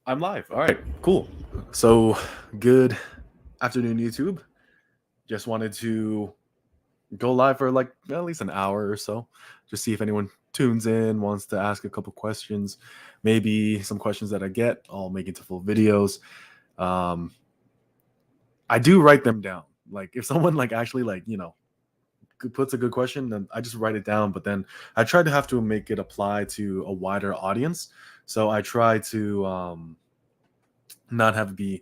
I'm live. All right, cool. So, good afternoon, YouTube. Just wanted to go live for like at least an hour or so, just see if anyone tunes in, wants to ask a couple questions, maybe some questions that I get, I'll make into full videos. Um, I do write them down. Like if someone like actually like puts a good question, then I just write it down. But then I try to have to make it apply to a wider audience. So I try to not have it be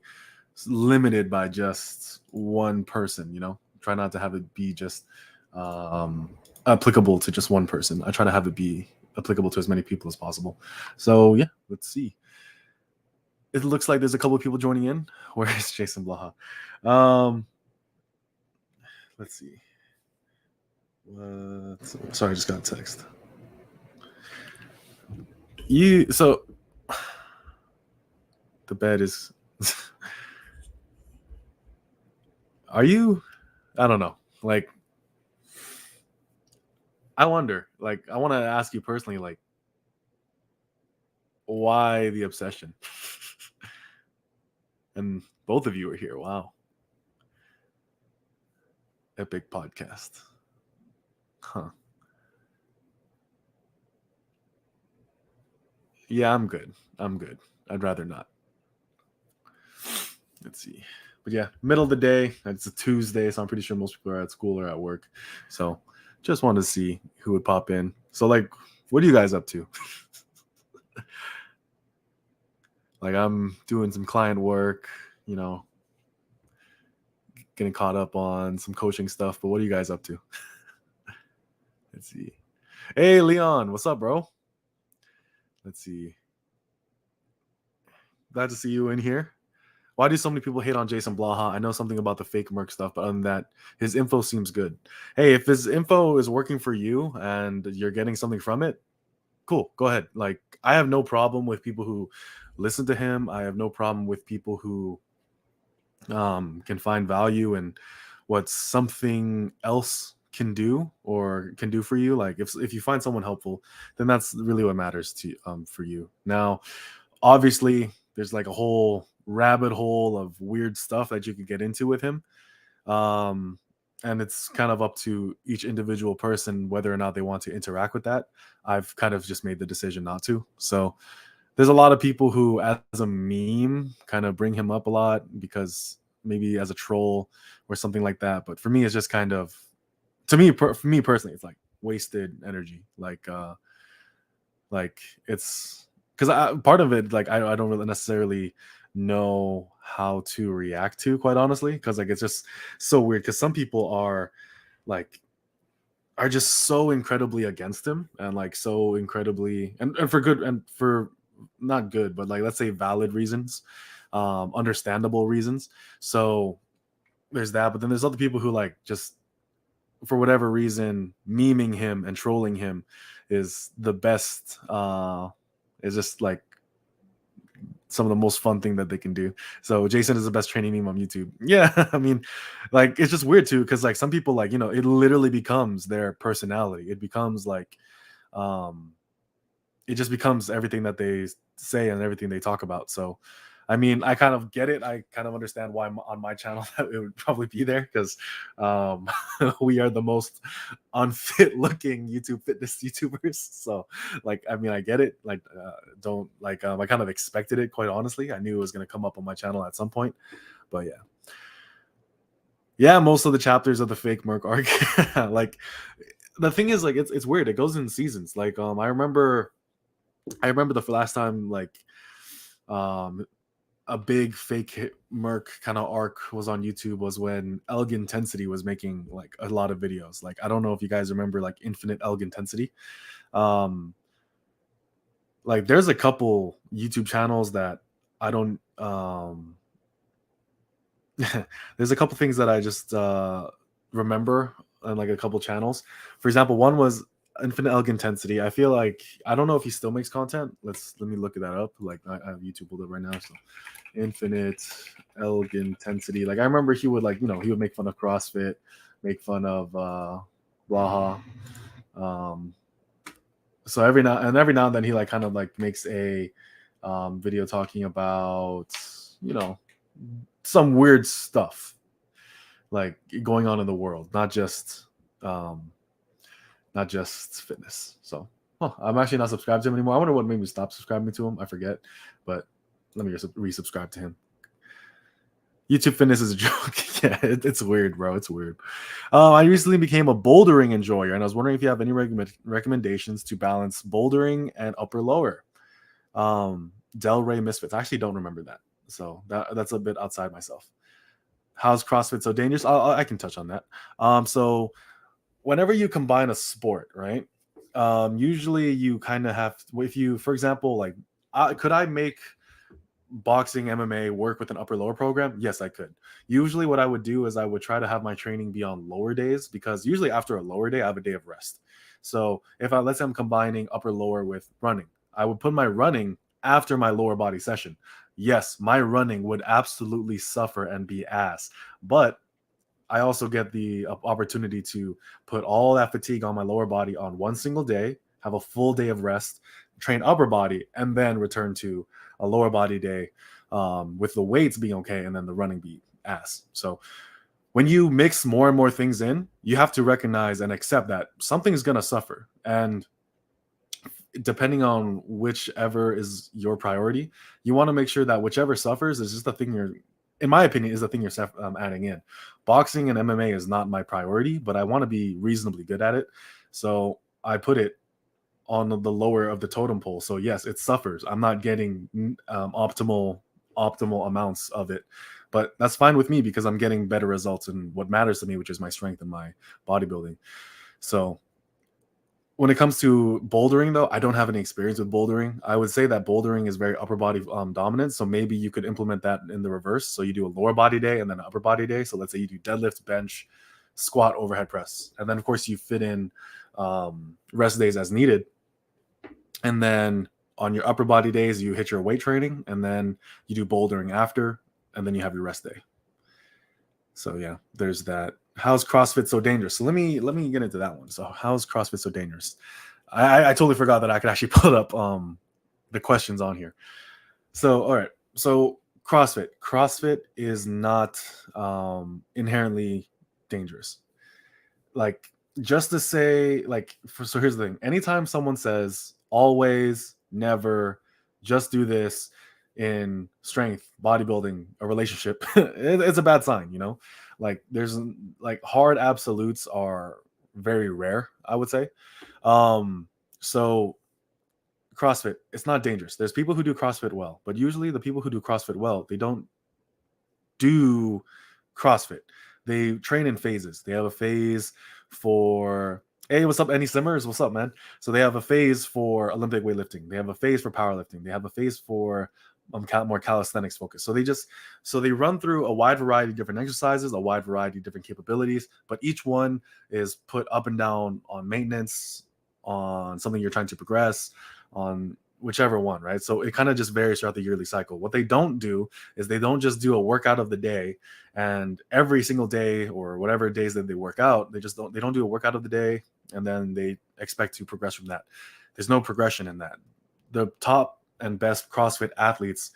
limited by just one person, try not to have it be just um applicable to just one person. I try to have it be applicable to as many people as possible. So yeah, let's see. It looks like there's a couple of people joining in. Where is Jason Blaha? um let's see. Sorry, I just got a text. So the bed is are you, I don't know, like I wonder, like I want to ask you personally, like why the obsession? And both of you are here. Wow. Epic podcast. Huh. Yeah, I'm good. I'm good. I'd rather not. Let's see. But yeah, middle of the day. It's a Tuesday, so I'm pretty sure most people are at school or at work. So just wanted to see who would pop in. So like, what are you guys up to? Like I'm doing some client work, you know, getting caught up on some coaching stuff. But what are you guys up to? Let's see. Hey Leon, what's up, bro? Let's see. Glad to see you in here. Why do so many people hate on Jason Blaha? I know something about the fake Merc stuff, but other than that, his info seems good. Hey, if his info is working for you and you're getting something from it, cool. Go ahead. Like, I have no problem with people who listen to him. I have no problem with people who can find value in what something else can do or can do for you. Like, if you find someone helpful, then that's really what matters to for you. Now, obviously, there's like a whole rabbit hole of weird stuff that you could get into with him. Um, and it's kind of up to each individual person whether or not they want to interact with that. I've kind of just made the decision not to. So there's a lot of people who, as a meme, kind of bring him up a lot because maybe as a troll or something like that. But for me, it's just kind of, to me, for me personally, it's like wasted energy. Like it's because part of it, like I don't really necessarily know how to react to, quite honestly, because like it's just so weird. Because some people like are just so incredibly against him and like so incredibly and for good and for not good, but like let's say valid reasons, understandable reasons. So there's that, but then there's other people who like just for whatever reason memeing him and trolling him is the best, is just like some of the most fun thing that they can do. So Jason is the best training meme on YouTube. Yeah, I mean, like it's just weird too because like some people like it literally becomes their personality. It becomes like um it just becomes everything that they say and everything they talk about. So, I mean, I kind of get it. I kind of understand why on my channel that it would probably be there because um, we are the most unfit looking YouTube fitness YouTubers. So, like, I mean, I get it. Like, don't like, I kind of expected it, quite honestly. I knew it was going to come up on my channel at some point. But yeah. Yeah, most of the chapters of the fake Merc arc, like the thing is, like, it's weird. It goes in seasons. Like, I remember the last time like um a big fake Merc kind of arc was on YouTube was when Elg Intensity was making like a lot of videos. Like I don't know if you guys remember like Infinite Elg Intensity. Um like there's a couple YouTube channels that I don't there's a couple things that I just remember on like a couple channels. For example, one was Infinite Elg Intensity. I feel like I don't know if he still makes content. Let me look that up. Like I have YouTube pulled up right now. So Infinite Elg Intensity. Like I remember he would like he would make fun of CrossFit, make fun of Blaha. Um, so every now and then he like kind of like makes a video talking about, you know, some weird stuff like going on in the world, um, not just fitness. So, I'm actually not subscribed to him anymore. I wonder what made me stop subscribing to him. I forget, but let me just resubscribe to him. YouTube fitness is a joke. Yeah, it's weird, bro. It's weird. I recently became a bouldering enjoyer, and I was wondering if you have any recommendations to balance bouldering and upper lower. Del Rey Misfits. I actually don't remember that, so that's a bit outside myself. How's CrossFit so dangerous? I can touch on that. So whenever you combine a sport, right? Usually you kind of have, if you, for example, like, could I make boxing, MMA work with an upper lower program? Yes, I could. Usually what I would do is I would try to have my training be on lower days, because usually after a lower day I have a day of rest. So if let's say I'm combining upper lower with running, I would put my running after my lower body session. Yes, my running would absolutely suffer and be ass, but I also get the opportunity to put all that fatigue on my lower body on one single day, have a full day of rest, train upper body, and then return to a lower body day, with the weights being okay and then the running be ass. So when you mix more and more things in, you have to recognize and accept that something is going to suffer. And depending on whichever is your priority, you want to make sure that whichever suffers is just the thing you're, in my opinion, is the thing you're adding in. Boxing and MMA is not my priority, but I want to be reasonably good at it. So I put it on the lower of the totem pole. So yes, it suffers. I'm not getting optimal amounts of it, but that's fine with me because I'm getting better results in what matters to me, which is my strength and my bodybuilding. So when it comes to bouldering, though, I don't have any experience with bouldering. I would say that bouldering is very upper body dominant. So maybe you could implement that in the reverse. So you do a lower body day and then an upper body day. So let's say you do deadlift, bench, squat, overhead press. And then, of course, you fit in rest days as needed. And then on your upper body days, you hit your weight training. And then you do bouldering after. And then you have your rest day. So yeah, there's that. How's CrossFit so dangerous? So let me get into that one. So how's CrossFit so dangerous? I totally forgot that I could actually put up the questions on here. So all right. So CrossFit is not inherently dangerous. Like, just to say, like, so here's the thing. Anytime someone says always, never, just do this in strength, bodybuilding, a relationship, it's a bad sign, you know? Like, there's like hard absolutes are very rare, I would say. So CrossFit, it's not dangerous. There's people who do CrossFit well, but usually the people who do CrossFit well, they don't do CrossFit. They train in phases. They have a phase for, hey, what's up, Any Simmers? What's up, man? So they have a phase for Olympic weightlifting. They have a phase for powerlifting. They have a phase for more calisthenics focus. So they run through a wide variety of different exercises, a wide variety of different capabilities, but each one is put up and down on maintenance, on something you're trying to progress, on whichever one, right? So it kind of just varies throughout the yearly cycle. What they don't do is they don't just do a workout of the day, and every single day or whatever days that they work out, they don't do a workout of the day and then they expect to progress from that. There's no progression in that. The top and best CrossFit athletes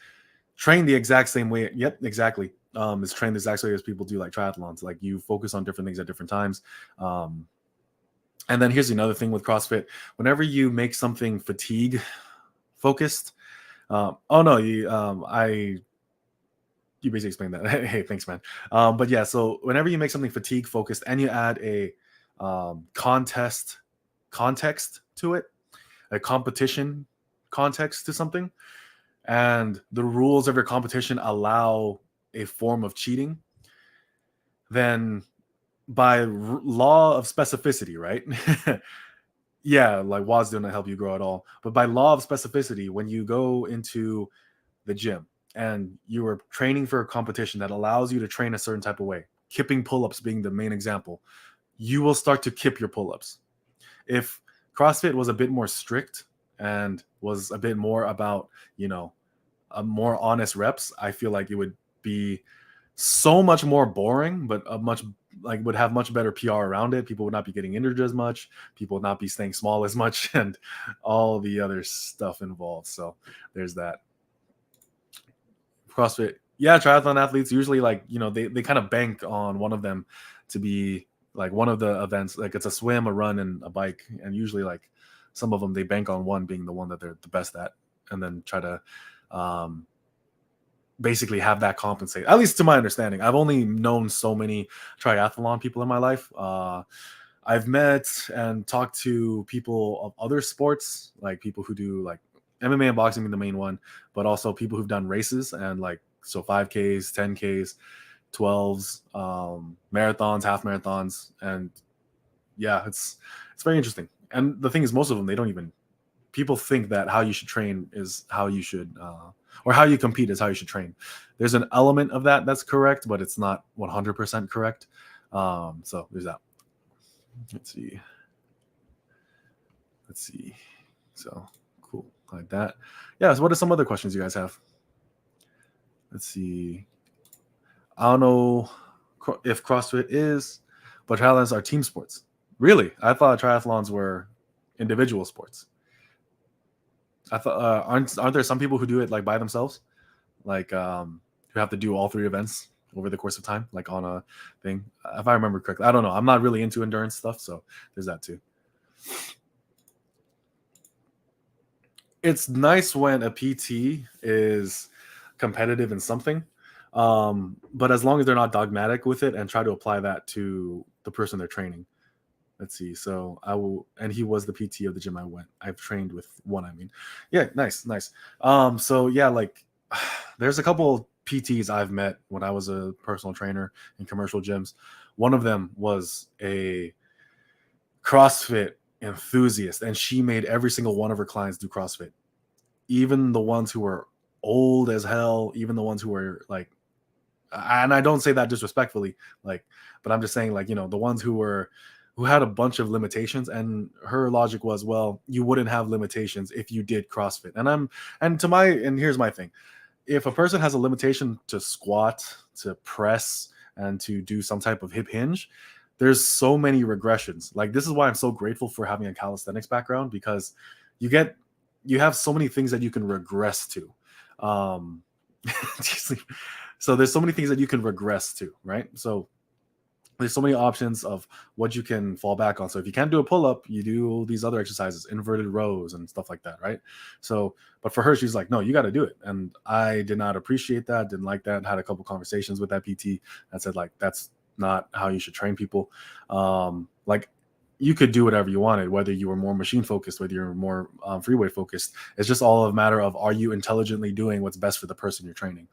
train the exact same way. Yep, exactly. Is trained the exact same way as people do like triathlons. Like, you focus on different things at different times. And then here's another thing with CrossFit. Whenever you make something fatigue focused, you basically explained that. Hey, thanks, man. But yeah, so whenever you make something fatigue focused and you add a contest context to it, a competition context to something, and the rules of your competition allow a form of cheating, then by law of specificity, right? Yeah, like WODs do not help you grow at all. But by law of specificity, when you go into the gym and you are training for a competition that allows you to train a certain type of way, kipping pull-ups being the main example, you will start to kip your pull-ups. If CrossFit was a bit more strict and was a bit more about, a more honest reps, I feel like it would be so much more boring, but would have much better PR around it. People would not be getting injured as much. People would not be staying small as much, and all the other stuff involved. So there's that. CrossFit. Yeah, triathlon athletes usually like, they kind of bank on one of them to be like one of the events. Like it's a swim, a run, and a bike. And usually like some of them they bank on one being the one that they're the best at, and then try to um, basically have that compensate. At least to my understanding, I've only known so many triathlon people in my life. I've met and talked to people of other sports, like people who do like MMA and boxing being the main one, but also people who've done races and like so 5Ks, 10Ks, 12s, marathons, half marathons, and yeah, it's very interesting. And the thing is, most of them they don't even people think that how you should train is how you should or how you compete is how you should train. There's an element of that that's correct, but it's not 100% correct. So there's that. Let's see. So cool, like that. Yeah, so what are some other questions you guys have? Let's see. I don't know if CrossFit is, but triathlons are team sports. Really? I thought triathlons were individual sports. I thought aren't there some people who do it like by themselves, like who have to do all three events over the course of time, like on a thing? If I remember correctly, I don't know. I'm not really into endurance stuff, so there's that too. It's nice when a PT is competitive in something, but as long as they're not dogmatic with it and try to apply that to the person they're training. Let's see. So I will, and he was the PT of the gym I've trained with one. I mean, yeah, nice, nice. So yeah, like there's a couple PTs I've met when I was a personal trainer in commercial gyms. One of them was a CrossFit enthusiast, and she made every single one of her clients do CrossFit, even the ones who were old as hell, even the ones who were like, and I don't say that disrespectfully, like, but I'm just saying like, the ones who had a bunch of limitations, and her logic was, well, you wouldn't have limitations if you did CrossFit. And here's my thing. If a person has a limitation to squat, to press, and to do some type of hip hinge, there's so many regressions. Like this is why I'm so grateful for having a calisthenics background, because you have so many things that you can regress to. Um, so there's so many things that you can regress to, right? So there's so many options of what you can fall back on. So if you can't do a pull-up, you do these other exercises, inverted rows and stuff like that, right? So, but for her, she's like, no, you got to do it. And I did not appreciate that, didn't like that, had a couple conversations with that PT that said like, that's not how you should train people. Like you could do whatever you wanted, whether you were more machine focused, whether you're more free weight focused. It's just all a matter of, are you intelligently doing what's best for the person you're training?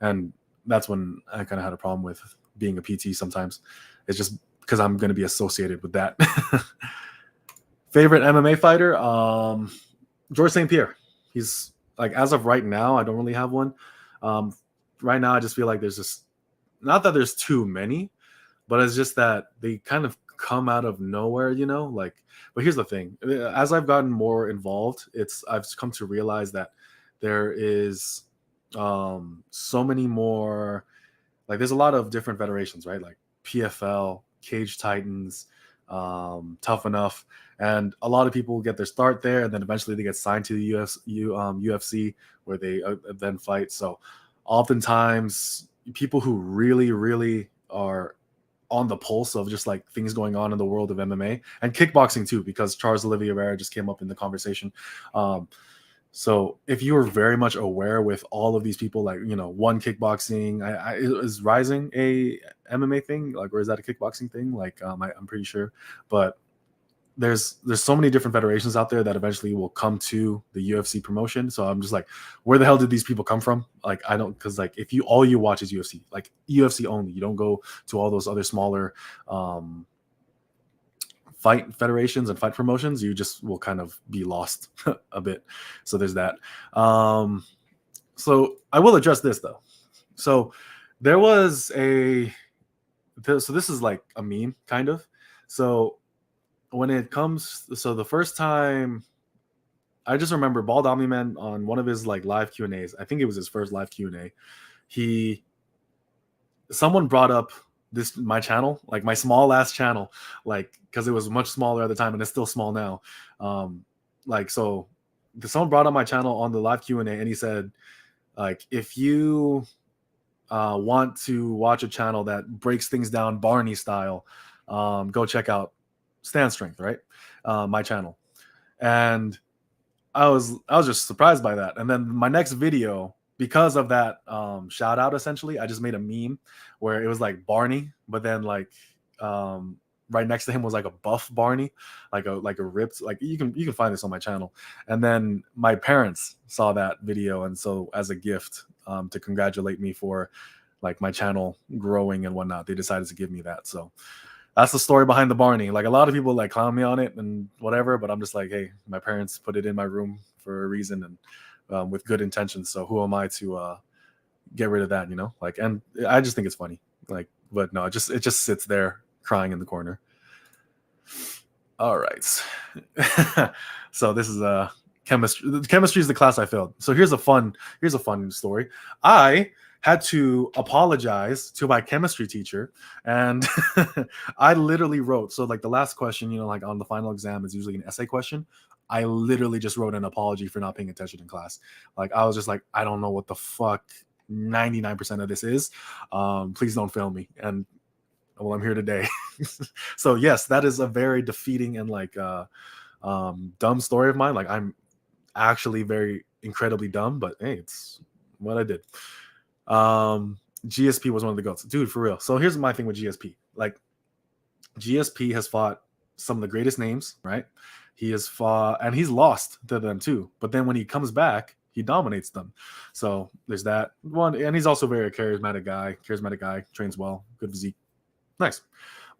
And that's when I kind of had a problem with being a PT sometimes. It's just because I'm going to be associated with that. Favorite MMA fighter? George St. Pierre. He's like, as of right now, I don't really have one. Right now, I just feel like there's just, not that there's too many, but it's just that they kind of come out of nowhere, like, but here's the thing. As I've gotten more involved, I've come to realize that there is so many more, like there's a lot of different federations, right? Like PFL, Cage Titans, Tough Enough, and a lot of people get their start there, and then eventually they get signed to the UFC, where they then fight. So oftentimes people who really, really are on the pulse of just like things going on in the world of MMA and kickboxing too, because Charles Oliveira just came up in the conversation. So if you were very much aware with all of these people, like, one kickboxing, is Rising a MMA thing, like, or is that a kickboxing thing? Like, I'm pretty sure, but there's so many different federations out there that eventually will come to the UFC promotion. So I'm just like, where the hell did these people come from? Like, I don't, because like if all you watch is UFC, like UFC only, you don't go to all those other smaller fight federations and fight promotions, you just will kind of be lost a bit. So there's that. So I will address this though. So there was so this is like a meme kind of. So when it comes, so the first time, I just remember Bald Omni Man on one of his like live Q&As, I think it was his first live Q&A, someone brought up my channel, like my small ass channel, like, because it was much smaller at the time and it's still small now. Like, so someone brought up my channel on the live Q&A, and he said, Like if you want to watch a channel that breaks things down Barney style, go check out Stand Strength, right? My channel. And I was just surprised by that. And then my next video, because of that shout out, essentially, I just made a meme where it was like Barney, but then like um, right next to him was like a buff Barney, like a ripped, like you can find this on my channel. And then my parents saw that video, and so as a gift to congratulate me for like my channel growing and whatnot, they decided to give me that. So that's the story behind the Barney. Like a lot of people like clown me on it and whatever, but I'm just like, hey, my parents put it in my room for a reason and with good intentions. So who am I to get rid of that? You know, like, and I just think it's funny. Like, but no, it just sits there crying in the corner. All right. So this is chemistry. Chemistry is the class I failed. So here's a fun story. I had to apologize to my chemistry teacher, and I literally wrote, so like the last question, like on the final exam is usually an essay question. I literally just wrote an apology for not paying attention in class. Like I was just like, I don't know what the fuck 99% of this is. Please don't fail me. And well, I'm here today. So yes, that is a very defeating and like dumb story of mine. Like I'm actually very incredibly dumb, but hey, it's what I did. GSP was one of the goats, dude, for real. So here's my thing with GSP. Like GSP has fought some of the greatest names, right? He has fought and he's lost to them too. But then when he comes back, he dominates them. So there's that one, and he's also very charismatic guy, trains well, good physique, nice,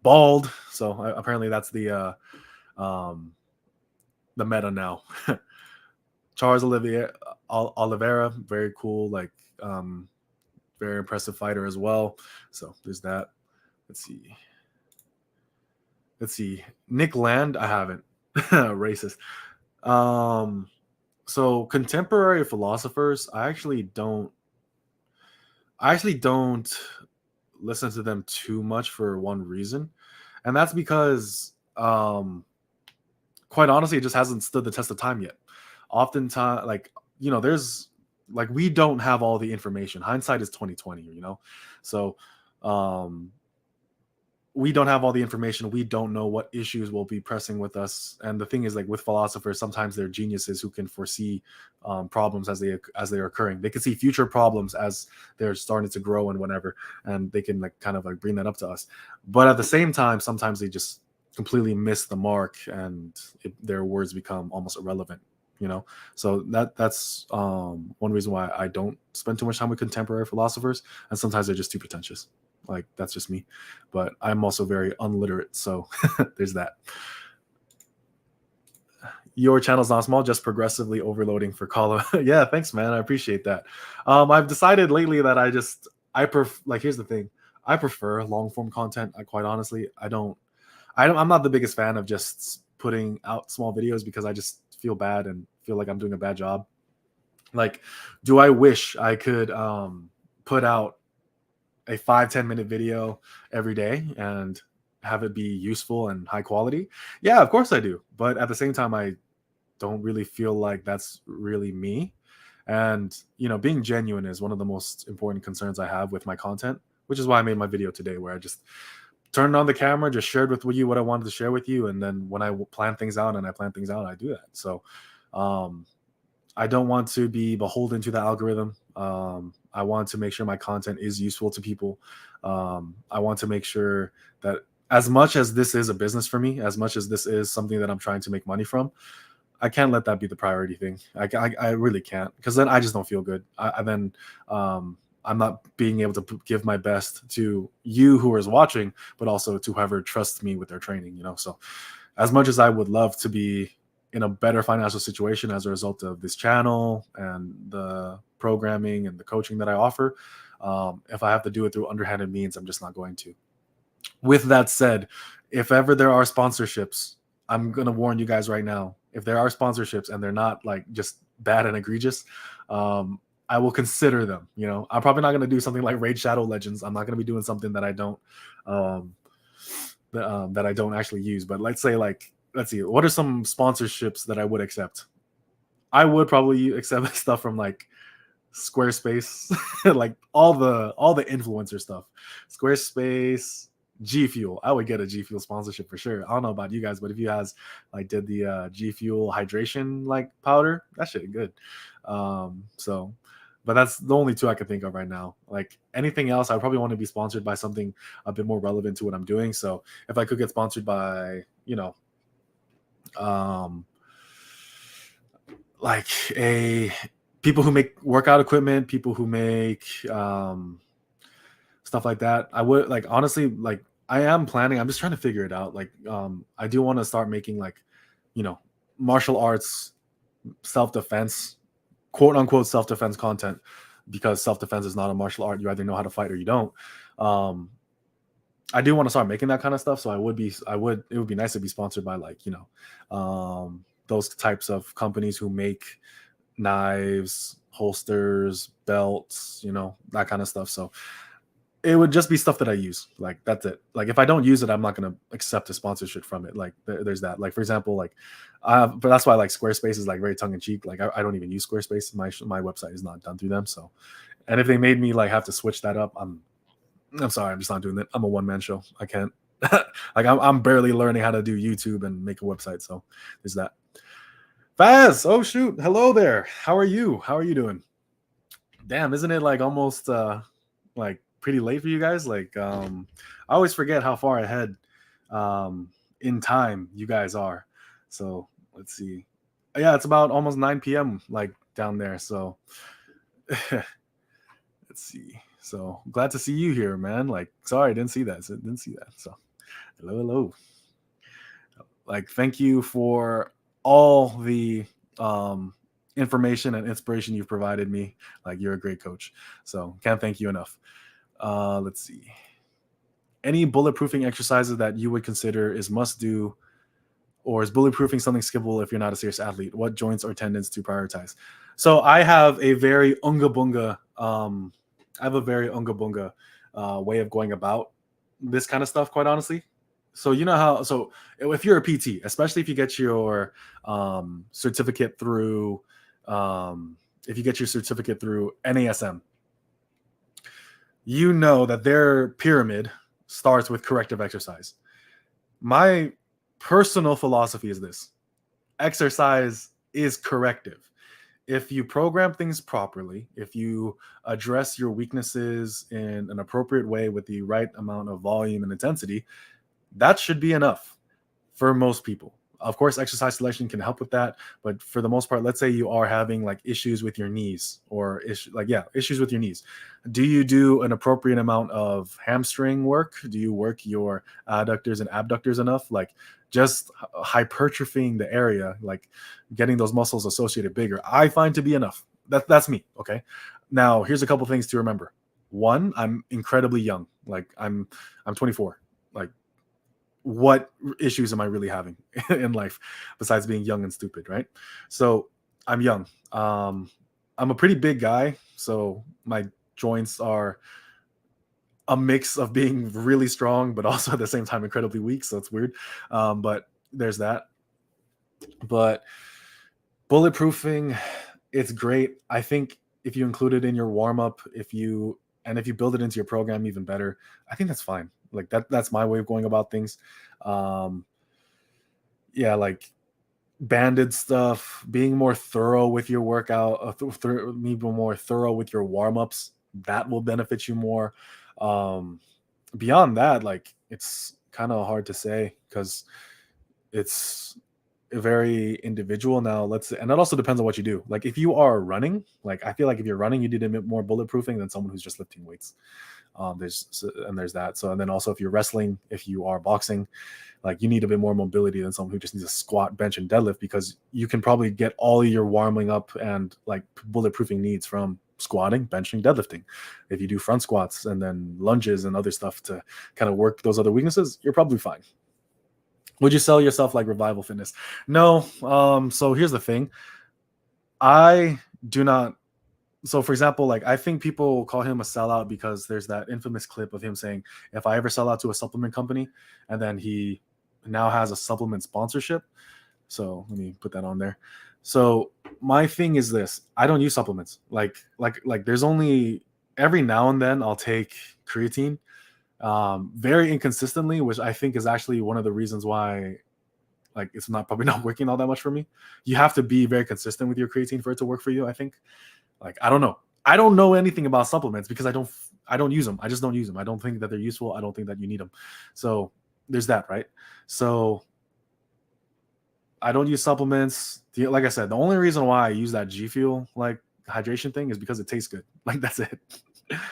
bald. So apparently that's the meta now. Charles Oliveira, very cool, like very impressive fighter as well. So there's that. Let's see. Nick Land, I haven't. Racist. So contemporary philosophers, I actually don't listen to them too much for one reason, and that's because quite honestly, it just hasn't stood the test of time yet. Oftentimes, like there's like we don't have all the information. Hindsight is 2020, so um, we don't have all the information. We don't know what issues will be pressing with us. And the thing is, like with philosophers, sometimes they're geniuses who can foresee problems as they're occurring. They can see future problems as they're starting to grow and whatever, and they can like kind of like bring that up to us. But at the same time, sometimes they just completely miss the mark, and their words become almost irrelevant. So that's one reason why I don't spend too much time with contemporary philosophers, and sometimes they're just too pretentious. Like that's just me, but I'm also very unliterate, so there's that. Your channel's not small, just progressively overloading for call. Yeah, thanks, man. I appreciate that. I've decided lately that like here's the thing. I prefer long form content. Quite honestly, I'm not the biggest fan of just putting out small videos because I just feel bad and feel like I'm doing a bad job. Like, do I wish I could put out a 5-10 minute video every day and have it be useful and high quality? Yeah, of course I do. But at the same time, I don't really feel like that's really me. And, being genuine is one of the most important concerns I have with my content, which is why I made my video today, where I just turned on the camera, just shared with you what I wanted to share with you. And then when I plan things out, I do that. So I don't want to be beholden to the algorithm. I want to make sure my content is useful to people. I want to make sure that as much as this is a business for me, as much as this is something that I'm trying to make money from, I can't let that be the priority thing. I really can't, because then I just don't feel good. I'm not being able to give my best to you who is watching, but also to whoever trusts me with their training. So as much as I would love to be in a better financial situation as a result of this channel and the programming and the coaching that I offer, if I have to do it through underhanded means, I'm just not going to. With that said, if ever there are sponsorships, I'm going to warn you guys right now. If there are sponsorships and they're not like just bad and egregious, I will consider them. I'm probably not going to do something like Raid Shadow Legends. I'm not going to be doing something that I don't actually use. But let's see, what are some sponsorships that I would accept? I would probably accept stuff from like Squarespace, like all the influencer stuff. Squarespace, G Fuel. I would get a G Fuel sponsorship for sure. I don't know about you guys, but if you guys like did the G Fuel hydration like powder, that shit good. So but that's the only two I can think of right now. Like anything else, I probably want to be sponsored by something a bit more relevant to what I'm doing. So if I could get sponsored by, um, like a people who make workout equipment, people who make stuff like that, I would like honestly like I am planning. I'm just trying to figure it out. Like I do want to start making like you know martial arts self defense, quote unquote self defense content, because self defense is not a martial art. You either know how to fight or you don't. Um, I do want to start making that kind of stuff. So it would be nice to be sponsored by like, those types of companies who make knives, holsters, belts, that kind of stuff. So it would just be stuff that I use. Like that's it. Like if I don't use it, I'm not gonna accept a sponsorship from it. Like there's that. Like for example, like, but that's why like Squarespace is like very tongue in cheek. Like I don't even use Squarespace. My website is not done through them. So, and if they made me like have to switch that up, I'm sorry, I'm just not doing it. I'm a one man show. I can't. Like I'm barely learning how to do YouTube and make a website. So there's that. Faz, oh shoot, hello there. How are you? How are you doing? Damn, isn't it like almost like pretty late for you guys? Like I always forget how far ahead in time you guys are. So let's see. Yeah, it's about almost 9 p.m. like down there. So let's see. So glad to see you here, man. Like, sorry, I didn't see that. Didn't see that. So hello. Like, thank you for all the information and inspiration you've provided me. Like, you're a great coach. So can't thank you enough. Let's see. Any bulletproofing exercises that you would consider is must do, or is bulletproofing something skippable if you're not a serious athlete? What joints or tendons to prioritize? So I have a very unga bunga way of going about this kind of stuff, quite honestly. So you know how, so if you're a PT, especially if you get your certificate through NASM, you know that their pyramid starts with corrective exercise. My personal philosophy is this: exercise is corrective. If you program things properly, if you address your weaknesses in an appropriate way with the right amount of volume and intensity, that should be enough for most people. Of course, exercise selection can help with that, but for the most part, let's say you are having like issues with your knees or issues with your knees. Do you do an appropriate amount of hamstring work? Do you work your adductors and abductors enough? Like just hypertrophying the area, like getting those muscles associated bigger, I find to be enough. That's me. Okay. Now here's a couple things to remember. One, I'm incredibly young. Like I'm 24. Like, what issues am I really having in life besides being young and stupid, right? So I'm young. I'm a pretty big guy, so my joints are a mix of being really strong, but also at the same time incredibly weak. So it's weird. But there's that. But bulletproofing, it's great. I think if you include it in your warm up, if you build it into your program, even better. I think that's fine. Like that's my way of going about things. Yeah, like banded stuff, being more thorough with your workout, being more thorough with your warm-ups, that will benefit you more. Beyond that, like it's kind of hard to say because it's very individual. Now let's say, and that also depends on what you do. Like if you are running, like I feel like if you're running, you need a bit more bulletproofing than someone who's just lifting weights. There's that. So, and then also if you're wrestling, if you are boxing, like you need a bit more mobility than someone who just needs a squat, bench, and deadlift, because you can probably get all your warming up and like bulletproofing needs from squatting, benching, deadlifting. If you do front squats and then lunges and other stuff to kind of work those other weaknesses, you're probably fine. Would you sell yourself like Revival Fitness? No. So here's the thing. I do not. So for example, like I think people call him a sellout because there's that infamous clip of him saying, if I ever sell out to a supplement company, and then he now has a supplement sponsorship. So let me put that on there. So my thing is this: I don't use supplements. Like there's only every now and then I'll take creatine, very inconsistently, which I think is actually one of the reasons why like it's not probably not working all that much for me. You have to be very consistent with your creatine for it to work for you, I think. Like I don't know. I don't know anything about supplements because I don't use them. I just don't use them. I don't think that they're useful. I don't think that you need them. So there's that, right? So I don't use supplements. Like I said, the only reason why I use that G Fuel like hydration thing is because it tastes good. Like that's it.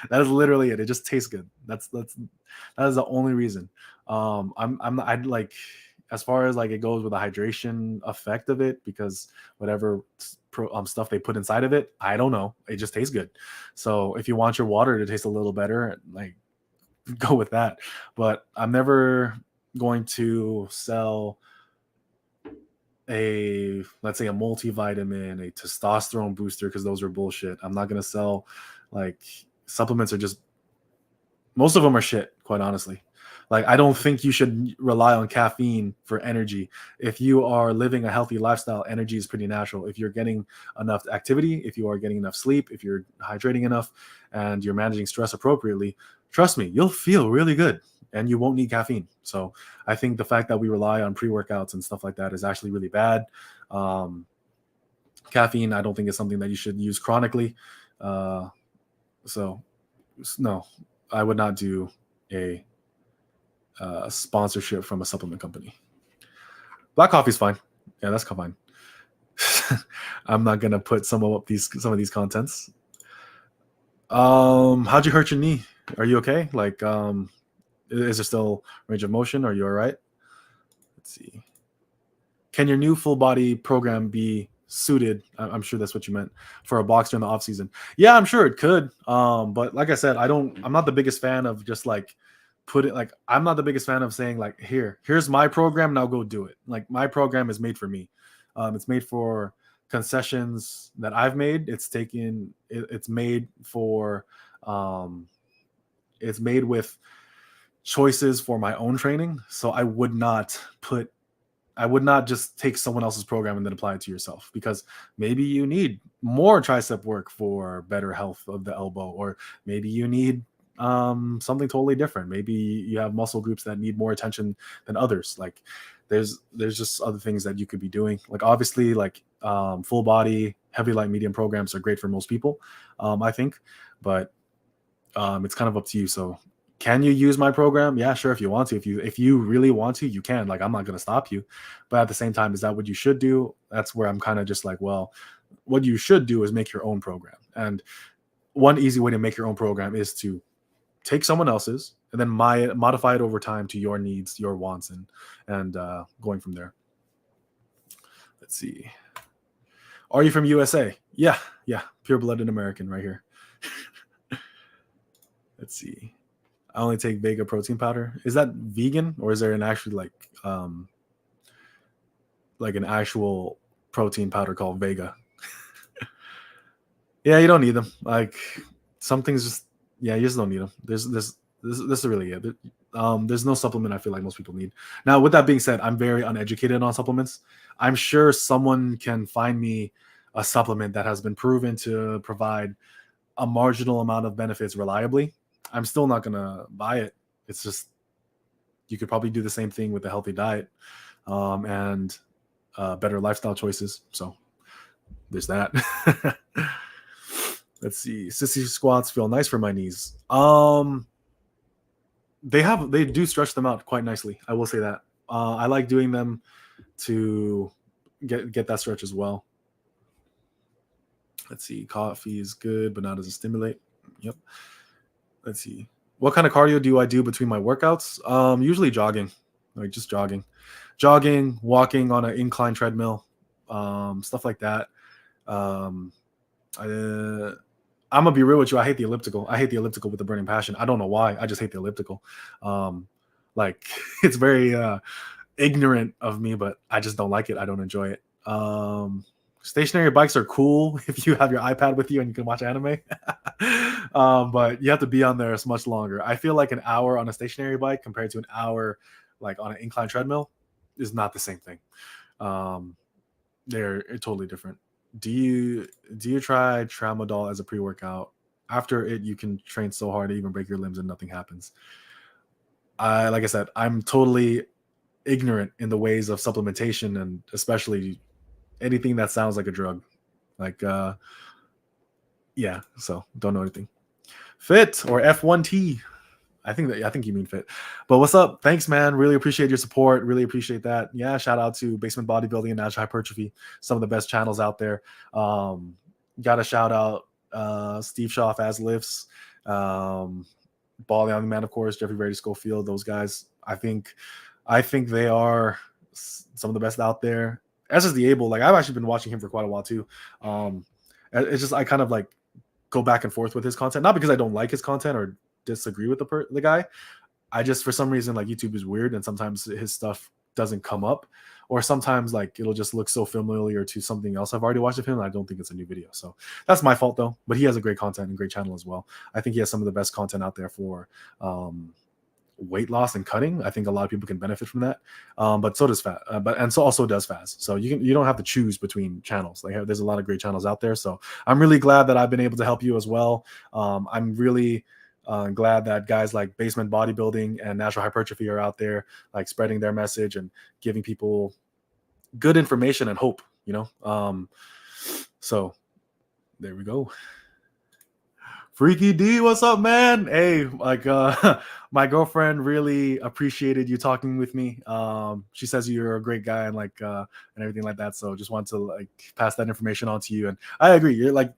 That is literally it. It just tastes good. That is the only reason. I'm not, I'd like as far as like it goes with the hydration effect of it because whatever stuff they put inside of it, I don't know. It just tastes good. So if you want your water to taste a little better, like go with that. But I'm never going to sell a let's say a multivitamin, a testosterone booster because those are bullshit. I'm not gonna sell like supplements are just most of them are shit, quite honestly. Like I don't think you should rely on caffeine for energy. If you are living a healthy lifestyle, energy is pretty natural. If you're getting enough activity, if you are getting enough sleep, if you're hydrating enough and you're managing stress appropriately, trust me, you'll feel really good and you won't need caffeine. So I think the fact that we rely on pre-workouts and stuff like that is actually really bad. Um, Caffeine, I don't think is something that you should use chronically. Uh, so no, I would not do a sponsorship from a supplement company. Black coffee's fine. Yeah, that's fine. I'm not gonna put some of these contents. How'd you hurt your knee? Are you okay? Like, is there still range of motion? Are you all right? Let's see. Can your new full body program be suited? I'm sure that's what you meant for a boxer in the off season. Yeah, I'm sure it could. But like I said, I'm not the biggest fan of just like put it like I'm not the biggest fan of saying like here's my program, now go do it. Like my program is made for me. It's made for concessions that I've made. It's made for um, it's made with choices for my own training. So I would not just take someone else's program and then apply it to yourself because maybe you need more tricep work for better health of the elbow, or maybe you need something totally different. Maybe you have muscle groups that need more attention than others. Like there's just other things that you could be doing. Like obviously, like full body, heavy, light, medium programs are great for most people, I think, but it's kind of up to you. So can you use my program? Yeah, sure. If you want to, if you really want to, you can. Like I'm not going to stop you, but at the same time, is that what you should do? That's where I'm kind of just like, well, what you should do is make your own program. And one easy way to make your own program is to take someone else's and then modify it over time to your needs, your wants, and going from there. Let's see. Are you from USA? Yeah, yeah, pure-blooded American right here. Let's see. I only take Vega protein powder. Is that vegan or is there an actually like an actual protein powder called Vega? Yeah, you don't need them. Like some things just yeah, you just don't need them. This is really it. There's no supplement I feel like most people need. Now, with that being said, I'm very uneducated on supplements. I'm sure someone can find me a supplement that has been proven to provide a marginal amount of benefits reliably. I'm still not gonna buy it. It's just you could probably do the same thing with a healthy diet and better lifestyle choices. So there's that. Let's see. Sissy squats feel nice for my knees. They do stretch them out quite nicely. I will say that. I like doing them to get that stretch as well. Let's see. Coffee is good, but not as a stimulate. Yep. Let's see. What kind of cardio do I do between my workouts? Usually jogging, like just jogging, walking on an incline treadmill, stuff like that. Um, I'm gonna be real with you. I hate the elliptical. I hate the elliptical with a burning passion. I don't know why. I just hate the elliptical. Like it's very ignorant of me, but I just don't like it. I don't enjoy it. Stationary bikes are cool if you have your iPad with you and you can watch anime. But you have to be on there as much longer. I feel like an hour on a stationary bike compared to an hour like on an incline treadmill is not the same thing. Um, They're totally different. Do you try tramadol as a pre-workout? After it, you can train so hard to even break your limbs and nothing happens. Like I said, I'm totally ignorant in the ways of supplementation and especially anything that sounds like a drug. Like yeah, so don't know anything. Fit or F1T. I think you mean fit. But what's up? Thanks, man. Really appreciate your support. Really appreciate that. Yeah, shout out to Basement Bodybuilding and Natural Hypertrophy, some of the best channels out there. Um, got to shout out Steve Schaff as lifts, Ball on the Man, of course, Jeffrey Brady Schofield. Those guys, I think they are some of the best out there. SSD Able, like I've actually been watching him for quite a while too. It's just I kind of like go back and forth with his content, not because I don't like his content or disagree with the guy. I just, for some reason, like YouTube is weird and sometimes his stuff doesn't come up, or sometimes like it'll just look so familiar to something else I've already watched of him and I don't think it's a new video. So that's my fault though. But he has a great content and great channel as well. I think he has some of the best content out there for weight loss and cutting. I think a lot of people can benefit from that. But so does fat. So also does fast. So you don't have to choose between channels. Like there's a lot of great channels out there. So I'm really glad that I've been able to help you as well. I'm really glad that guys like Basement Bodybuilding and Natural Hypertrophy are out there, like spreading their message and giving people good information and hope. So there we go. Freaky D, what's up, man? Hey, like my girlfriend really appreciated you talking with me. She says you're a great guy and like and everything like that. So just want to like pass that information on to you. And I agree. You're like,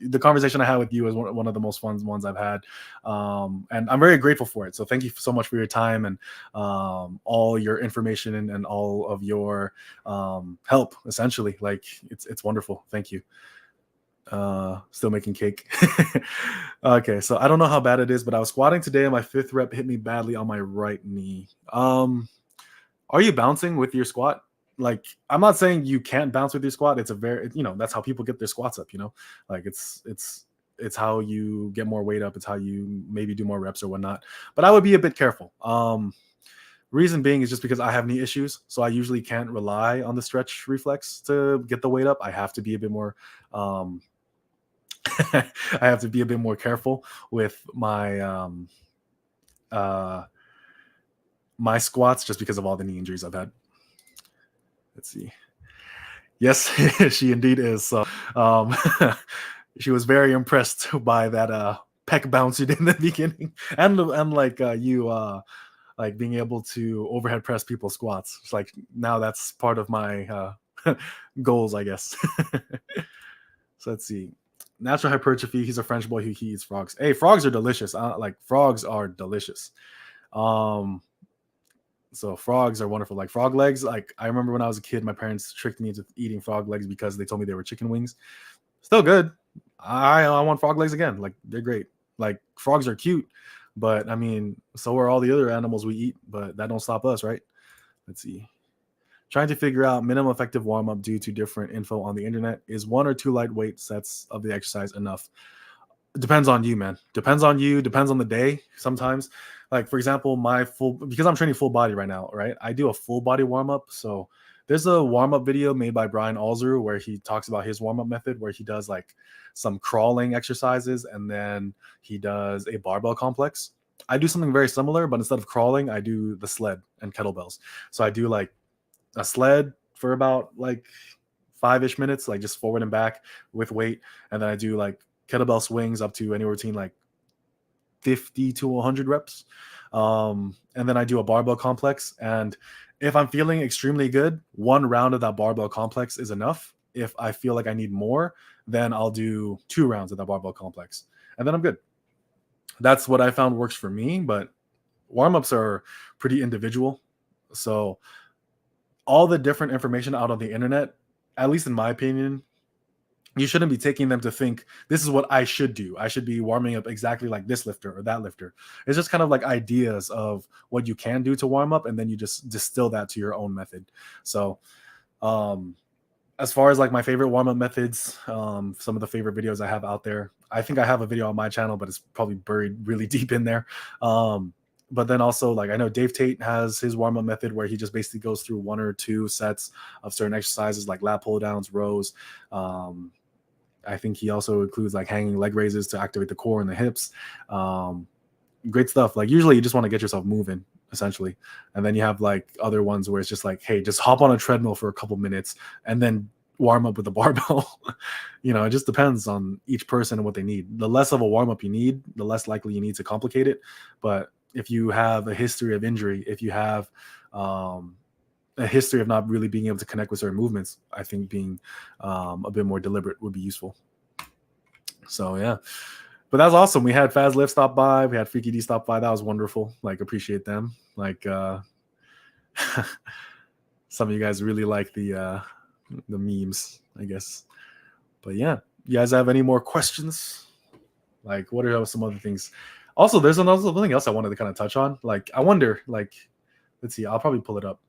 the conversation I had with you is one of the most fun ones I've had. And I'm very grateful for it. So thank you so much for your time and all your information and all of your help, essentially. Like it's wonderful. Thank you. Still making cake. Okay, so I don't know how bad it is, but I was squatting today and my 5th rep hit me badly on my right knee. Are you bouncing with your squat? Like, I'm not saying you can't bounce with your squat. It's a very, that's how people get their squats up, like it's how you get more weight up. It's how you maybe do more reps or whatnot, but I would be a bit careful. Reason being is just because I have knee issues. So I usually can't rely on the stretch reflex to get the weight up. I have to be a bit more, I have to be a bit more careful with my, my squats just because of all the knee injuries I've had. Let's see. Yes, she indeed is. So she was very impressed by that pec bounce you did in the beginning, and like you like being able to overhead press people's squats. It's like now that's part of my goals, I guess. So let's see. Natural Hypertrophy. He's a French boy who eats frogs. Hey, frogs are delicious. Like frogs are delicious. So frogs are wonderful. Like frog legs. Like I remember when I was a kid, my parents tricked me into eating frog legs because they told me they were chicken wings. Still good. I want frog legs again. Like they're great. Like frogs are cute, but I mean, so are all the other animals we eat. But that don't stop us, right? Let's see. Trying to figure out minimum effective warm up due to different info on the internet. Is 1 or 2 lightweight sets of the exercise enough? It depends on you, man. Depends on you. Depends on the day. Sometimes, like for example, because I'm training full body right now, right? I do a full body warm up. So there's a warm up video made by Brian Alzer where he talks about his warm up method, where he does like some crawling exercises and then he does a barbell complex. I do something very similar, but instead of crawling, I do the sled and kettlebells. So I do like a sled for about like 5-ish minutes, like just forward and back with weight, and then I do like kettlebell swings up to anywhere between like 50 to 100 reps. And then I do a barbell complex. And if I'm feeling extremely good, 1 round of that barbell complex is enough. If I feel like I need more, then I'll do 2 rounds of that barbell complex. And then I'm good. That's what I found works for me. But warm-ups are pretty individual. So all the different information out on the internet, at least in my opinion, you shouldn't be taking them to think this is what I should do. I should be warming up exactly like this lifter or that lifter. It's just kind of like ideas of what you can do to warm up, and then you just distill that to your own method. So as far as like my favorite warm-up methods, some of the favorite videos I have out there, I think I have a video on my channel, but it's probably buried really deep in there. But then also, like, I know Dave Tate has his warm up method where he just basically goes through 1 or 2 sets of certain exercises like lat pull downs, rows. Um, I think he also includes like hanging leg raises to activate the core and the hips. Um, Great stuff. Like, usually you just want to get yourself moving essentially. And then you have like other ones where it's just like, hey, just hop on a treadmill for a couple minutes and then warm up with the barbell. It just depends on each person and what they need. The less of a warm up you need, the less likely you need to complicate it. But if you have a history of injury, if you have um, a history of not really being able to connect with certain movements, I think being a bit more deliberate would be useful. So yeah, but that was awesome. We had Faz Lift stop by, we had Freaky D stop by. That was wonderful. Like, appreciate them. Like, some of you guys really like the memes, I guess. But yeah, you guys have any more questions? Like, what are some other things? Also, there's something else I wanted to kind of touch on. Like, I wonder, like, let's see, I'll probably pull it up.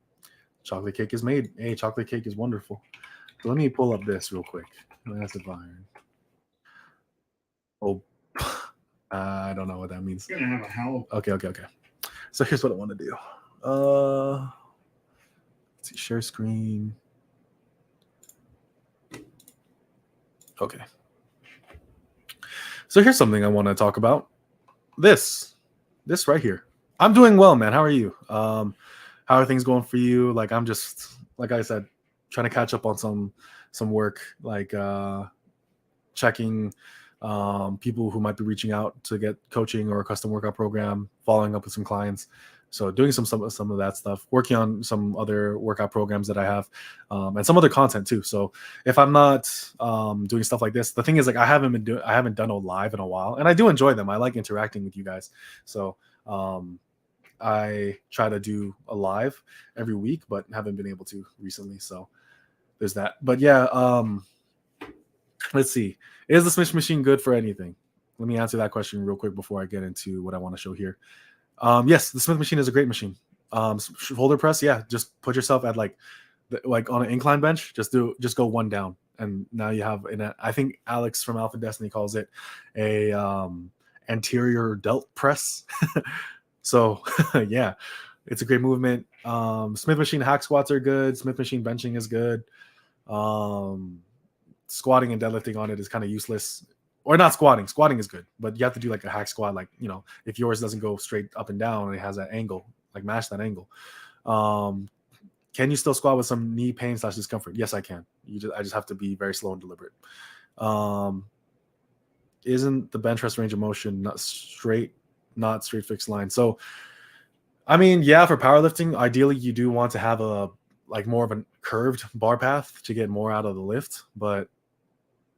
Chocolate cake is made. Hey, chocolate cake is wonderful. So let me pull up this real quick. That's iron. Oh, I don't know what that means. You're gonna have a hell. Okay. So here's what I want to do. Let's see, share screen. Okay. So here's something I want to talk about. This right here. I'm doing well, man. How are you? How are things going for you? Like, I'm just, like I said, trying to catch up on some work, like checking people who might be reaching out to get coaching or a custom workout program, following up with some clients. So doing some of that stuff, working on some other workout programs that I have, and some other content too. So if I'm not doing stuff like this, the thing is, like, I haven't done a live in a while, and I do enjoy them. I like interacting with you guys. So I try to do a live every week, but haven't been able to recently. So there's that. But yeah, let's see. Is the Smith machine good for anything? Let me answer that question real quick before I get into what I want to show here. Yes, the Smith machine is a great machine. Shoulder press, yeah, just put yourself at like on an incline bench. Just go one down, and now you have I think Alex from Alpha Destiny calls it a anterior delt press. So yeah, it's a great movement. Smith machine hack squats are good. Smith machine benching is good. Squatting and deadlifting on it is kind of useless. Or not squatting. Squatting is good, but you have to do like a hack squat. Like, if yours doesn't go straight up and down and it has that angle, like match that angle. Can you still squat with some knee pain / discomfort? Yes, I can. I just have to be very slow and deliberate. Isn't the bench press range of motion not straight fixed line? So, I mean, yeah, for powerlifting, ideally you do want to have a more of a curved bar path to get more out of the lift, but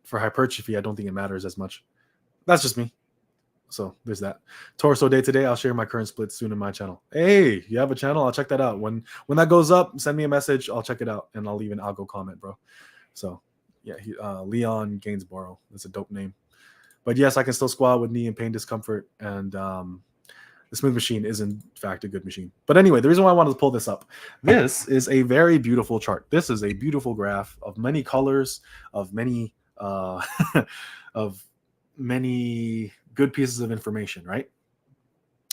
for hypertrophy, I don't think it matters as much. That's just me. So there's that. Torso day today. I'll share my current split soon in my channel. Hey, you have a channel? I'll check that out. When that goes up, send me a message. I'll check it out, and I'll leave an algo comment, bro. So yeah, Leon Gainsborough. That's a dope name. But yes, I can still squat with knee and pain discomfort, and the Smith machine is in fact a good machine. But anyway, the reason why I wanted to pull this up, this is a very beautiful chart. This is a beautiful graph of many colors, of many of many good pieces of information, right?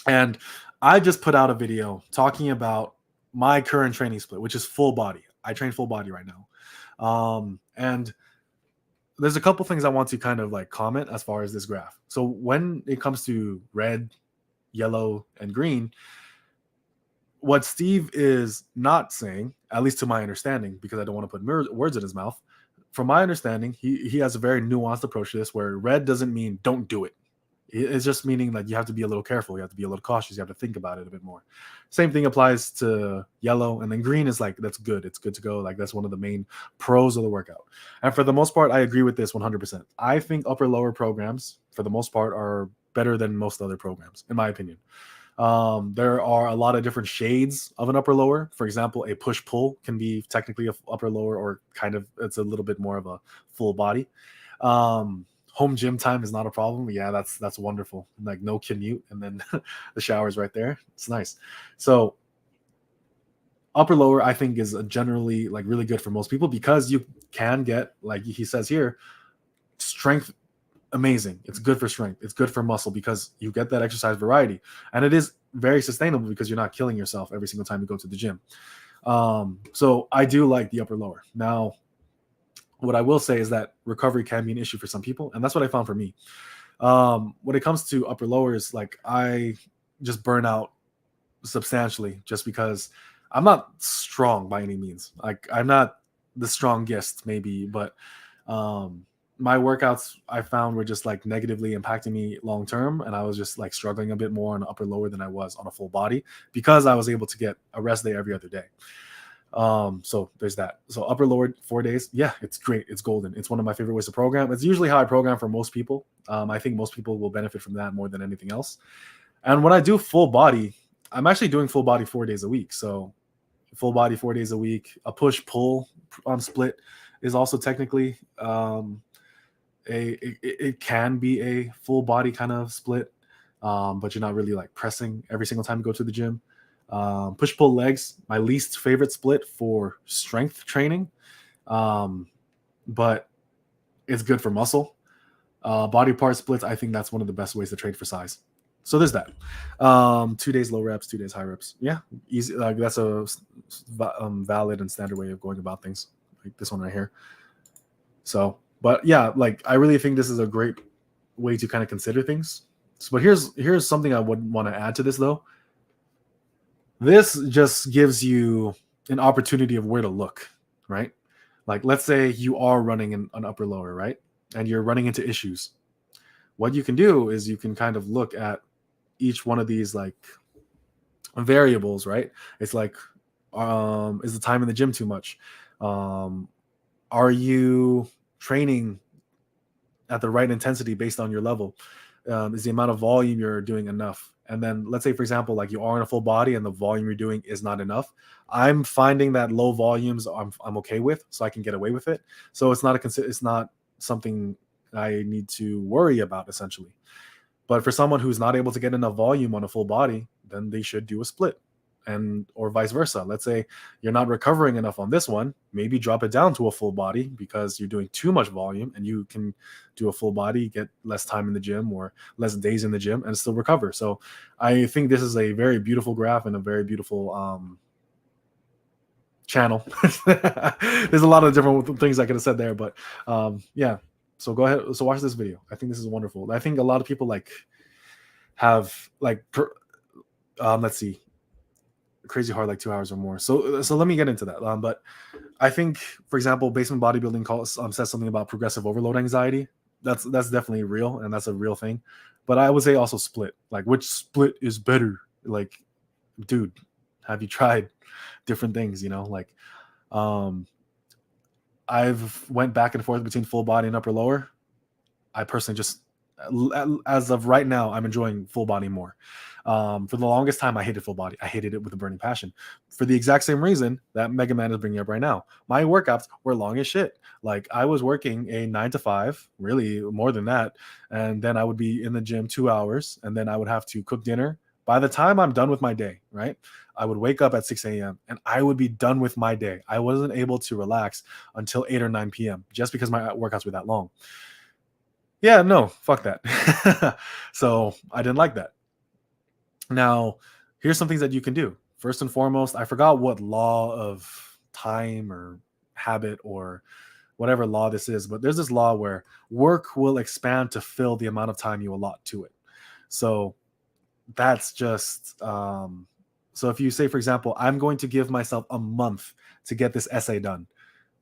And I just put out a video talking about my current training split, which is full body. I train full body right now. And there's a couple things I want to kind of like comment as far as this graph. So when it comes to red, yellow, and green, what Steve is not saying, at least to my understanding, because I don't want to put words in his mouth, from my understanding, he has a very nuanced approach to this, where red doesn't mean don't do it. It's just meaning like you have to be a little careful. You have to be a little cautious. You have to think about it a bit more. Same thing applies to yellow. And then green is like, that's good. It's good to go. Like, that's one of the main pros of the workout. And for the most part, I agree with this 100%. I think upper lower programs, for the most part, are better than most other programs, in my opinion. There are a lot of different shades of an upper lower. For example, a push pull can be technically a upper lower, or kind of, it's a little bit more of a full body. Home gym time is not a problem. Yeah, that's wonderful. Like, no commute, and then the shower's right there. It's nice. So upper lower, I think, is generally like really good for most people, because you can get, like he says here, strength amazing. It's good for strength. It's good for muscle because you get that exercise variety, and it is very sustainable because you're not killing yourself every single time you go to the gym. So I do like the upper lower. Now, what I will say is that recovery can be an issue for some people, and that's what I found for me. When it comes to upper lowers, like I just burn out substantially just because I'm not strong by any means. Like I'm not the strongest maybe, but um my workouts I found were just like negatively impacting me long term, and I was just like struggling a bit more on the upper lower than I was on a full body because I was able to get a rest day every other day. So there's that. So upper lower 4 days, yeah, it's great. It's golden. It's one of my favorite ways to program. It's usually how I program for most people. I think most people will benefit from that more than anything else. And when I do full body, I'm actually doing full body 4 days a week. So full body 4 days a week. A push pull split is also technically it can be a full body kind of split, but you're not really like pressing every single time you go to the gym. Push pull legs, my least favorite split for strength training, um, but it's good for muscle. Body part splits, I think that's one of the best ways to train for size. So there's that. 2 days low reps, 2 days high reps. Yeah, easy. Like that's a valid and standard way of going about things. Like this one right here. So, but yeah, like I really think this is a great way to kind of consider things. So, but here's something I would want to add to this though. This just gives you an opportunity of where to look, right? Like let's say you are running an upper lower, right? And you're running into issues. What you can do is you can kind of look at each one of these like variables, right? It's like, is the time in the gym too much? Are you training at the right intensity based on your level? Is the amount of volume you're doing enough? And then let's say, for example, like you are in a full body and the volume you're doing is not enough. I'm finding that low volumes I'm okay with, so I can get away with it. So it's not something I need to worry about essentially. But for someone who's not able to get enough volume on a full body, then they should do a split, and or vice versa. Let's say you're not recovering enough on this one, maybe drop it down to a full body because you're doing too much volume, and you can do a full body, get less time in the gym or less days in the gym and still recover. So I think this is a very beautiful graph and a very beautiful channel. There's a lot of different things I could have said there, but yeah. So go ahead. So watch this video. I think this is wonderful. I think a lot of people like have like let's see, crazy hard like 2 hours or more. So let me get into that. But I think, for example, basement bodybuilding says something about progressive overload anxiety. That's definitely real, and that's a real thing. But I would say also split. Like, which split is better? Like, dude, have you tried different things? You know, like, I've went back and forth between full body and upper lower. I personally just, as of right now, I'm enjoying full body more. For the longest time, I hated full body. I hated it with a burning passion for the exact same reason that Mega Man is bringing up right now. My workouts were long as shit. Like I was working a 9 to 5, really more than that. And then I would be in the gym 2 hours, and then I would have to cook dinner. By the time I'm done with my day, right, I would wake up at 6 a.m. and I would be done with my day. I wasn't able to relax until 8 or 9 p.m. just because my workouts were that long. Yeah, no, fuck that. So I didn't like that. Now, here's some things that you can do. First and foremost, I forgot what law of time or habit or whatever law this is, but there's this law where work will expand to fill the amount of time you allot to it. So that's just so if you say, for example, I'm going to give myself a month to get this essay done,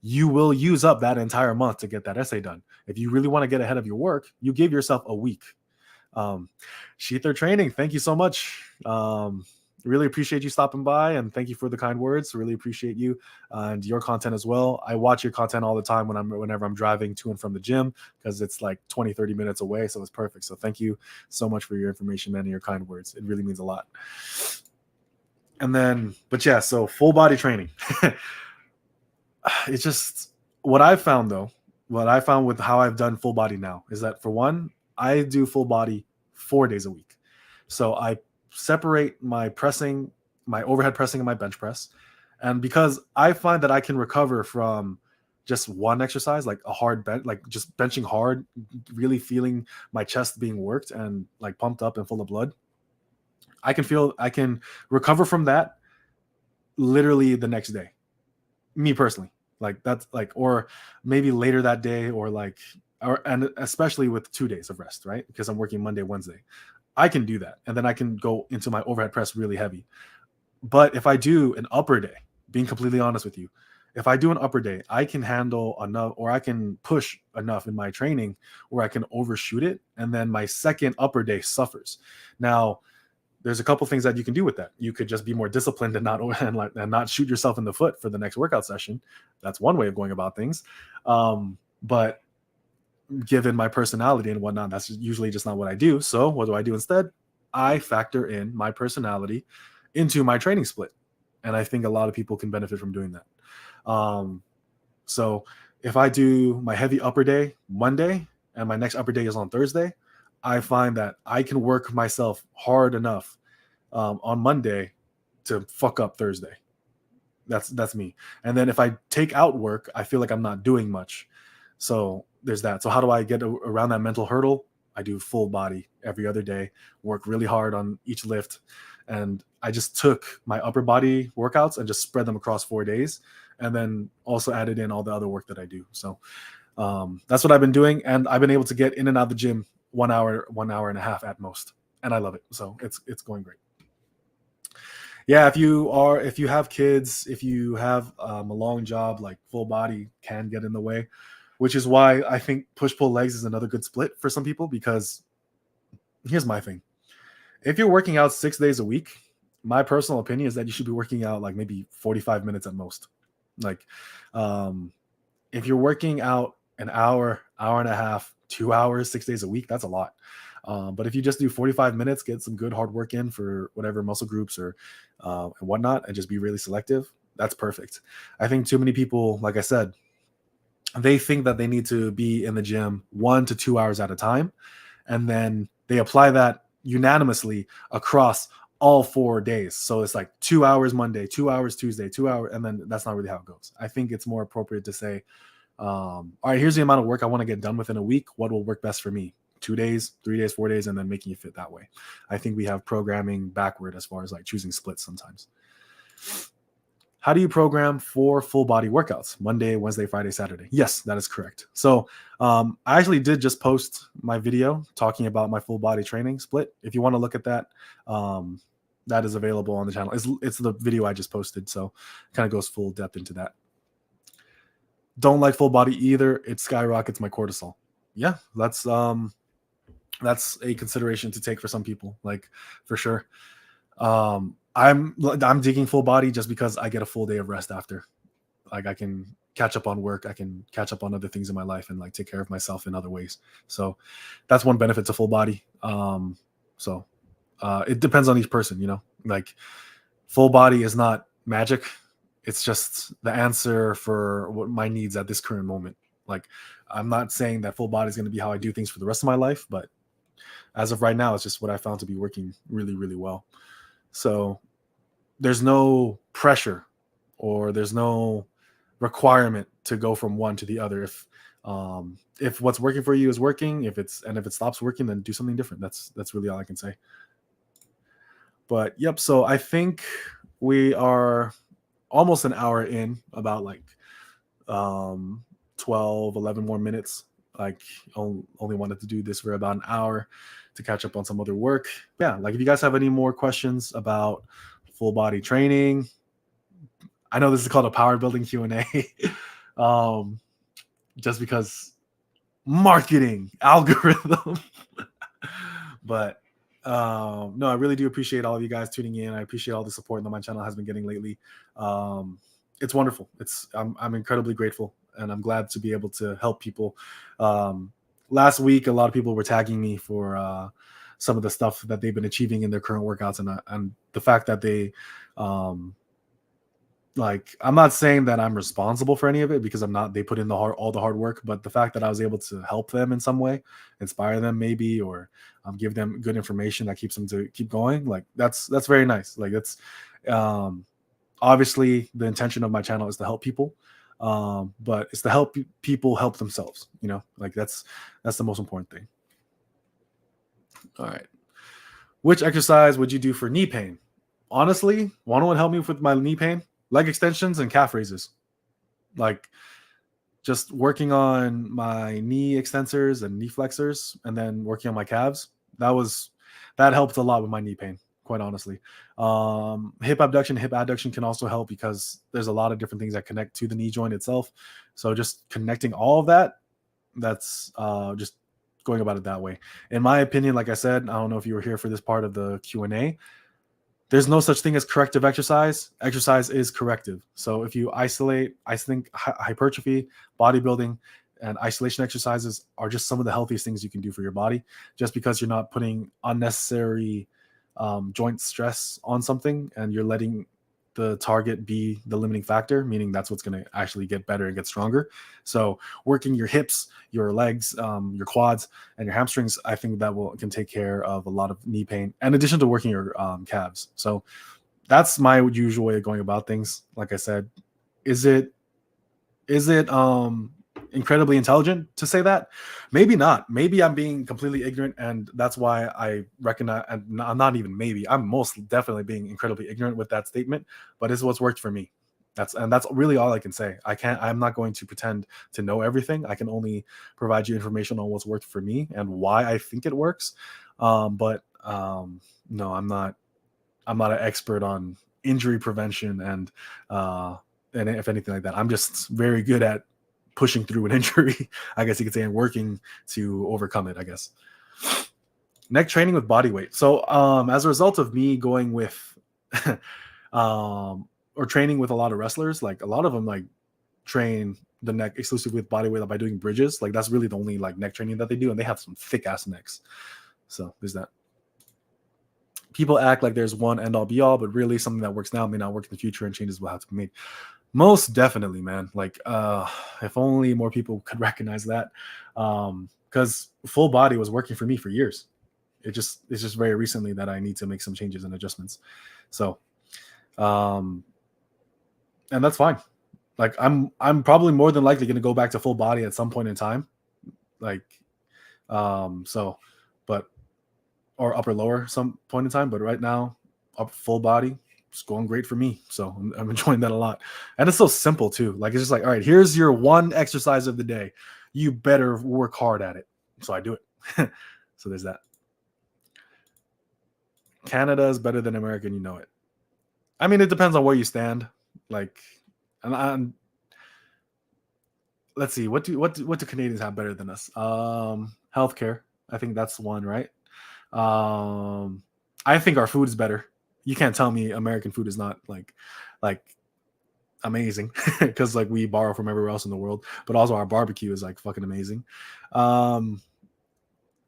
you will use up that entire month to get that essay done. If you really want to get ahead of your work, you give yourself a week. Sheether Training, thank you so much. Really appreciate you stopping by, and thank you for the kind words. Really appreciate you and your content as well. I watch your content all the time whenever I'm driving to and from the gym, because it's like 20-30 minutes away, so it's perfect. So thank you so much for your information, man, and your kind words. It really means a lot. And then, but yeah, so full body training. It's just what I've found though. What I found with how I've done full body now is that, for one, I do full body 4 days a week. So I separate my pressing, my overhead pressing, and my bench press. And because I find that I can recover from just one exercise, like a hard bench, like just benching hard, really feeling my chest being worked and like pumped up and full of blood, I can recover from that literally the next day. Me personally, like that's like, or maybe later that day, or like, or and especially with 2 days of rest, right? Because I'm working Monday, Wednesday, I can do that, and then I can go into my overhead press really heavy. But if I do an upper day, being completely honest with you, if I do an upper day, I can handle enough, or I can push enough in my training where I can overshoot it, and then my second upper day suffers. Now, there's a couple things that you can do with that. You could just be more disciplined and not and not shoot yourself in the foot for the next workout session. That's one way of going about things. But given my personality and whatnot, that's usually just not what I do. So what do I do instead? I factor in my personality into my training split. And I think a lot of people can benefit from doing that. So if I do my heavy upper day Monday and my next upper day is on Thursday, I find that I can work myself hard enough on Monday to fuck up Thursday. That's me. And then if I take out work, I feel like I'm not doing much. So there's that. So how do I get around that mental hurdle? I do full body every other day, work really hard on each lift. And I just took my upper body workouts and just spread them across 4 days, and then also added in all the other work that I do. So that's what I've been doing. And I've been able to get in and out of the gym 1 hour and a half at most. And I love it. So it's going great. Yeah, if you have kids, if you have a long job, like full body can get in the way, which is why I think push pull legs is another good split for some people. Because here's my thing: if you're working out 6 days a week, my personal opinion is that you should be working out like maybe 45 minutes at most. Like, if you're working out an hour, hour and a half, 2 hours, 6 days a week, that's a lot. But if you just do 45 minutes, get some good hard work in for whatever muscle groups or and whatnot, and just be really selective, that's perfect. I think too many people, like I said, they think that they need to be in the gym 1 to 2 hours at a time, and then they apply that unanimously across all 4 days. So it's like 2 hours Monday, 2 hours Tuesday, 2 hours, and then that's not really how it goes. I think it's more appropriate to say, all right, here's the amount of work I want to get done within a week. What will work best for me? 2 days, 3 days, 4 days, and then making it fit that way. I think we have programming backward as far as like choosing splits sometimes. How do you program for full body workouts? Monday, Wednesday, Friday, Saturday. Yes, that is correct. So I actually did just post my video talking about my full body training split. If you want to look at that, that is available on the channel. It's the video I just posted. So kind of goes full depth into that. Don't like full body either. It skyrockets my cortisol. Yeah, that's a consideration to take for some people, like for sure. I'm digging full body just because I get a full day of rest after. Like I can catch up on work, I can catch up on other things in my life, and like take care of myself in other ways. So that's one benefit to full body. So it depends on each person, you know. Like full body is not magic. It's just the answer for what my needs at this current moment. Like I'm not saying that full body is going to be how I do things for the rest of my life, but as of right now, it's just what I found to be working really, really well. So there's no pressure or there's no requirement to go from one to the other. If what's working for you is working, if it stops working, then do something different. That's really all I can say. But yep, so I think we are almost an hour in, about like 12, 11 more minutes. Like only wanted to do this for about an hour to catch up on some other work. Yeah, like if you guys have any more questions about full body training, I know this is called a power building Q&A. Just because marketing algorithm. But no, I really do appreciate all of you guys tuning in. I appreciate all the support that my channel has been getting lately. It's wonderful. I'm incredibly grateful, and I'm glad to be able to help people. Last week, a lot of people were tagging me for some of the stuff that they've been achieving in their current workouts, and the fact that they, like, I'm not saying that I'm responsible for any of it, because I'm not. They put in all the hard work, but the fact that I was able to help them in some way, inspire them maybe, or give them good information that keeps them to keep going, like that's very nice. Like that's obviously the intention of my channel is to help people. But it's to help people help themselves. Like that's the most important thing. All right. Which exercise would you do for knee pain? Honestly, one would help me with my knee pain: leg extensions and calf raises. Like just working on my knee extensors and knee flexors, and then working on my calves. That helped a lot with my knee pain, quite honestly. Hip abduction, hip adduction can also help because there's a lot of different things that connect to the knee joint itself. So just connecting all of that, that's just going about it that way. In my opinion, like I said, I don't know if you were here for this part of the Q&A. There's no such thing as corrective exercise. Exercise is corrective. So if you isolate, I think hypertrophy, bodybuilding, and isolation exercises are just some of the healthiest things you can do for your body, just because you're not putting unnecessary joint stress on something, and you're letting the target be the limiting factor, meaning that's what's going to actually get better and get stronger. So working your hips, your legs, your quads, and your hamstrings, I think that can take care of a lot of knee pain, in addition to working your calves. So that's my usual way of going about things. Like I said, is it incredibly intelligent to say that? Maybe not. Maybe I'm being completely ignorant, and that's why I recognize, and not even maybe, I'm most definitely being incredibly ignorant with that statement, but it's what's worked for me. That's really all I can say. I'm not going to pretend to know everything. I can only provide you information on what's worked for me and why I think it works. But no, I'm not an expert on injury prevention and if anything like that. I'm just very good at pushing through an injury, I guess you could say, and working to overcome it, I guess. Neck training with body weight. So as a result of me going with or training with a lot of wrestlers, like a lot of them like train the neck exclusively with body weight by doing bridges. Like that's really the only like neck training that they do, and they have some thick ass necks. So there's that. People act like there's one end all be all, but really something that works now may not work in the future, and changes will have to be made. Most definitely, man. Like if only more people could recognize that. Because full body was working for me for years. It's just very recently that I need to make some changes and adjustments. So and that's fine. Like I'm probably more than likely going to go back to full body at some point in time. Like but or upper lower some point in time, but right now up full body, it's going great for me. So I'm enjoying that a lot. And it's so simple too. Like it's just like, all right, here's your one exercise of the day. You better work hard at it. So I do it. So there's that. Canada is better than America, and you know it. I mean, it depends on where you stand. Like, and let's see, what do Canadians have better than us? Healthcare. I think that's one, right? I think our food is better. You can't tell me American food is not like amazing, because like we borrow from everywhere else in the world, but also our barbecue is like fucking amazing.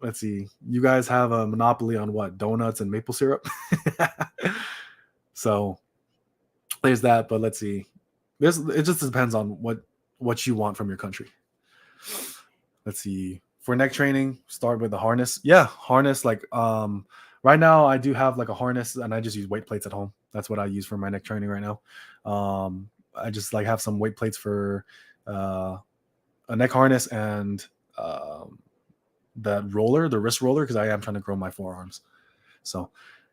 Let's see, you guys have a monopoly on what? Donuts and maple syrup. So there's that, but let's see. It just depends on what you want from your country. Let's see. For neck training, start with the harness. Yeah, harness. Like right now I do have like a harness, and I just use weight plates at home. That's what I use for my neck training right now. I just like have some weight plates for a neck harness and the wrist roller, because I am trying to grow my forearms. So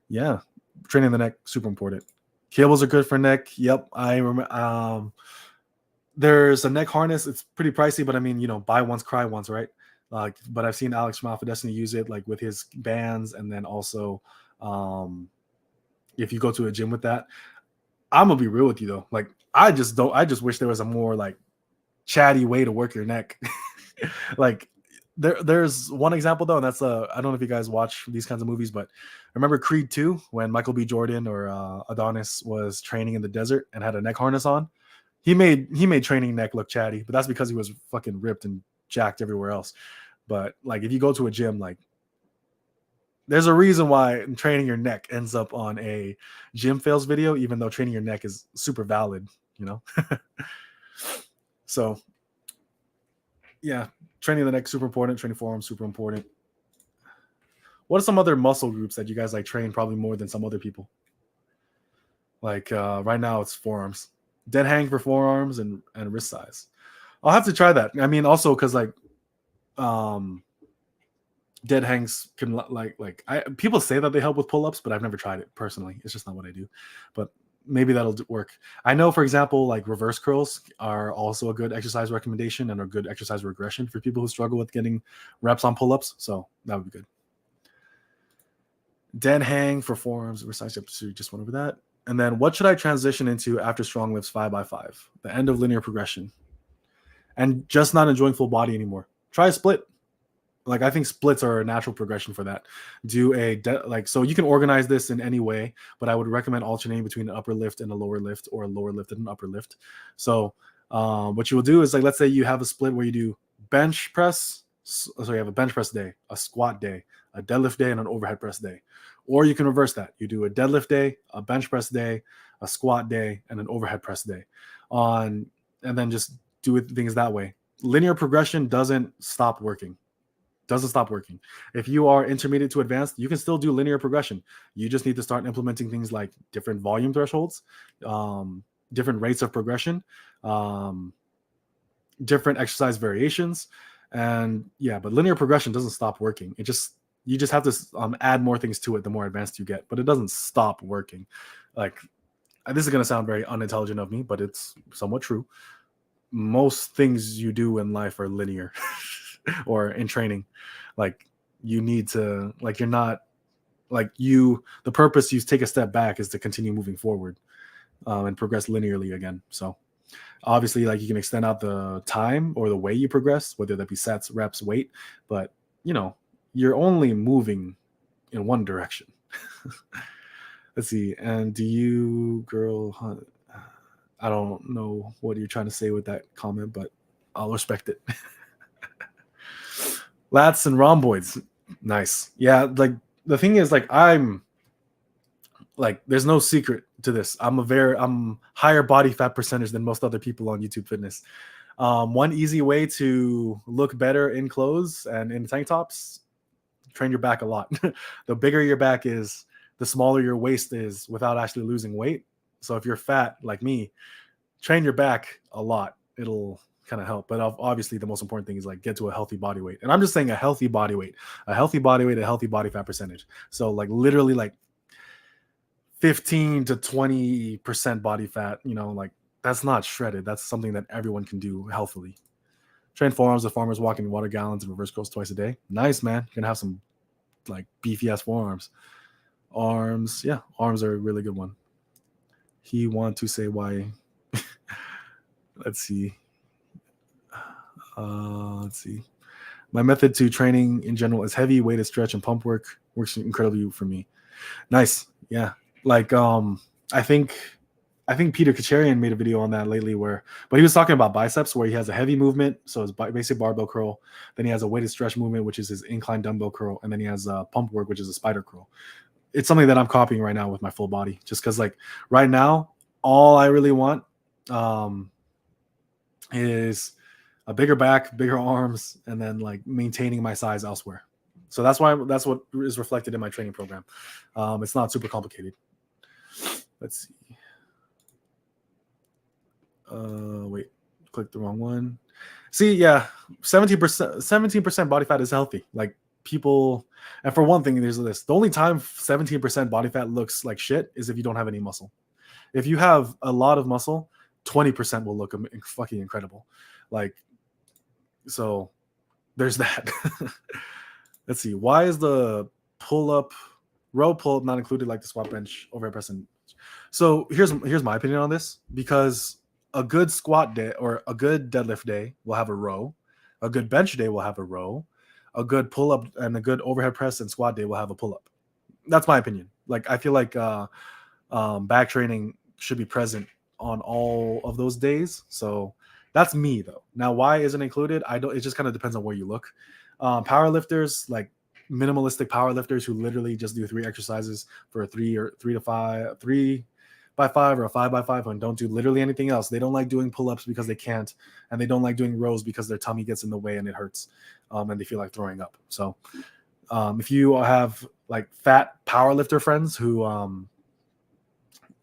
yeah, training the neck, super important. Cables are good for neck. Yep, I remember. There's a neck harness. It's pretty pricey, but I mean, buy once, cry once, right? Like, but I've seen Alex from Alpha Destiny use it like with his bands, and then also, if you go to a gym with that, I'm gonna be real with you though. Like, I just wish there was a more like chatty way to work your neck. Like, there's one example though, and that's I don't know if you guys watch these kinds of movies, but remember Creed 2 when Michael B. Jordan or Adonis was training in the desert and had a neck harness on? He made training neck look chatty, but that's because he was fucking ripped and jacked everywhere else. But like, if you go to a gym, like, there's a reason why training your neck ends up on a gym fails video, even though training your neck is super valid, So yeah, training the neck, super important. Training forearms, super important. What are some other muscle groups that you guys like train probably more than some other people? Like right now it's forearms. Dead hang for forearms and wrist size. I'll have to try that. I mean, also because like um dead hangs can people say that they help with pull-ups, but I've never tried it personally. It's just not what I do. But maybe that'll work. I know, for example, like reverse curls are also a good exercise recommendation and a good exercise regression for people who struggle with getting reps on pull-ups. So that would be good. Dead hang for forearms, resize up. Just went over that. And then what should I transition into after strong lifts 5x5? The end of linear progression. And just not enjoying full body anymore. Try a split. Like, I think splits are a natural progression for that. Do so you can organize this in any way, but I would recommend alternating between an upper lift and a lower lift, or a lower lift and an upper lift. So what you will do is, like, let's say you have a split where you do bench press. So you have a bench press day, a squat day, a deadlift day, and an overhead press day. Or you can reverse that. You do a deadlift day, a bench press day, a squat day, and an overhead press day and then just do things that way. Linear progression doesn't stop working. If you are intermediate to advanced, you can still do linear progression. You just need to start implementing things like different volume thresholds, different rates of progression, different exercise variations. And yeah, but linear progression doesn't stop working. You just have to add more things to it the more advanced you get, but it doesn't stop working. Like, this is going to sound very unintelligent of me, but it's somewhat true. Most things you do in life are linear. Or in training, like, you need to, like, you're not like the purpose you take a step back is to continue moving forward and progress linearly again. So obviously, like, you can extend out the time or the way you progress, whether that be sets, reps, weight, but you're only moving in one direction. Let's see. And do you, girl, I don't know what you're trying to say with that comment, but I'll respect it. Lats and rhomboids. Nice. Yeah, like, the thing is, like, I'm like, there's no secret to this. I'm higher body fat percentage than most other people on YouTube Fitness. One easy way to look better in clothes and in tank tops: train your back a lot. The bigger your back is, the smaller your waist is without actually losing weight. So if you're fat like me, train your back a lot. It'll kind of help. But obviously, the most important thing is, like, get to a healthy body weight. And I'm just saying a healthy body weight, a healthy body fat percentage. So, like, literally, like, 15 to 20% body fat, like, that's not shredded. That's something that everyone can do healthily. Train forearms with farmers walking water gallons and reverse curls twice a day. Nice, man. You're gonna have some, like, beefy ass forearms. Arms, yeah, arms are a really good one. He want to say why. Let's see. My method to training in general is heavy weighted stretch and pump work. Works incredibly for me. Nice. Yeah. Like, I think Peter Kacharian made a video on that lately but he was talking about biceps, where he has a heavy movement, so his basic barbell curl. Then he has a weighted stretch movement, which is his incline dumbbell curl. And then he has pump work, which is a spider curl. It's something that I'm copying right now with my full body, just because, like, right now, all I really want is a bigger back, bigger arms, and then, like, maintaining my size elsewhere. So that's what is reflected in my training program. It's not super complicated. Let's see. Wait, click the wrong one. See, yeah, 17% body fat is healthy. Like, people, and for one thing, there's this: the only time 17% body fat looks like shit is if you don't have any muscle. If you have a lot of muscle, 20% will look fucking incredible. Like, so there's that. Let's see. Why is the row pull-up not included, like the squat, bench, overhead press? So here's my opinion on this. Because a good squat day or a good deadlift day will have a row. A good bench day will have a row. A good pull-up and a good overhead press and squat day will have a pull-up. That's my opinion. Like, I feel like back training should be present on all of those days. So that's me, though. Now, why isn't it included? It just kind of depends on where you look. Power lifters, like minimalistic power lifters who literally just do 3 exercises for a 3 by 5 or a 5 by 5 and don't do literally anything else. They don't like doing pull-ups because they can't, and they don't like doing rows because their tummy gets in the way and it hurts, and they feel like throwing up. So if you have, like, fat power lifter friends who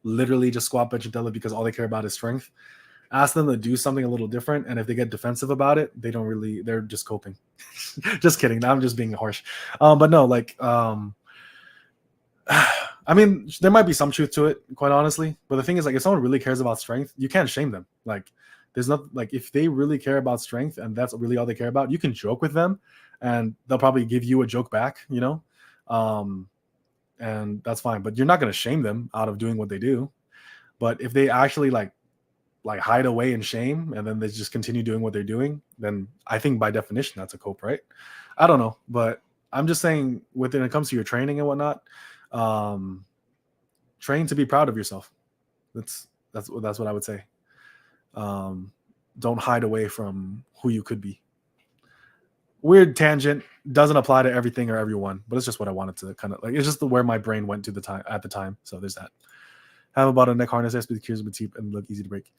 literally just squat, bench, and deadlift because all they care about is strength. Ask them to do something a little different, and if they get defensive about it, they're just coping. Just kidding. I'm just being harsh. But no, like, I mean, there might be some truth to it, quite honestly. But the thing is, like, if someone really cares about strength, you can't shame them. Like, there's not like if they really care about strength and that's really all they care about, you can joke with them, and they'll probably give you a joke back, and that's fine. But you're not going to shame them out of doing what they do. But if they actually like hide away in shame and then they just continue doing what they're doing, then I think by definition that's a cope, right? I don't know, but I'm just saying when it comes to your training and whatnot, train to be proud of yourself. That's what I would say. Don't hide away from who you could be. Weird tangent, doesn't apply to everything or everyone, but it's just what I wanted to kind of like. It's just where my brain went to at the time. So there's that. Have about a neck harness has to be curious, but cheap and look easy to break.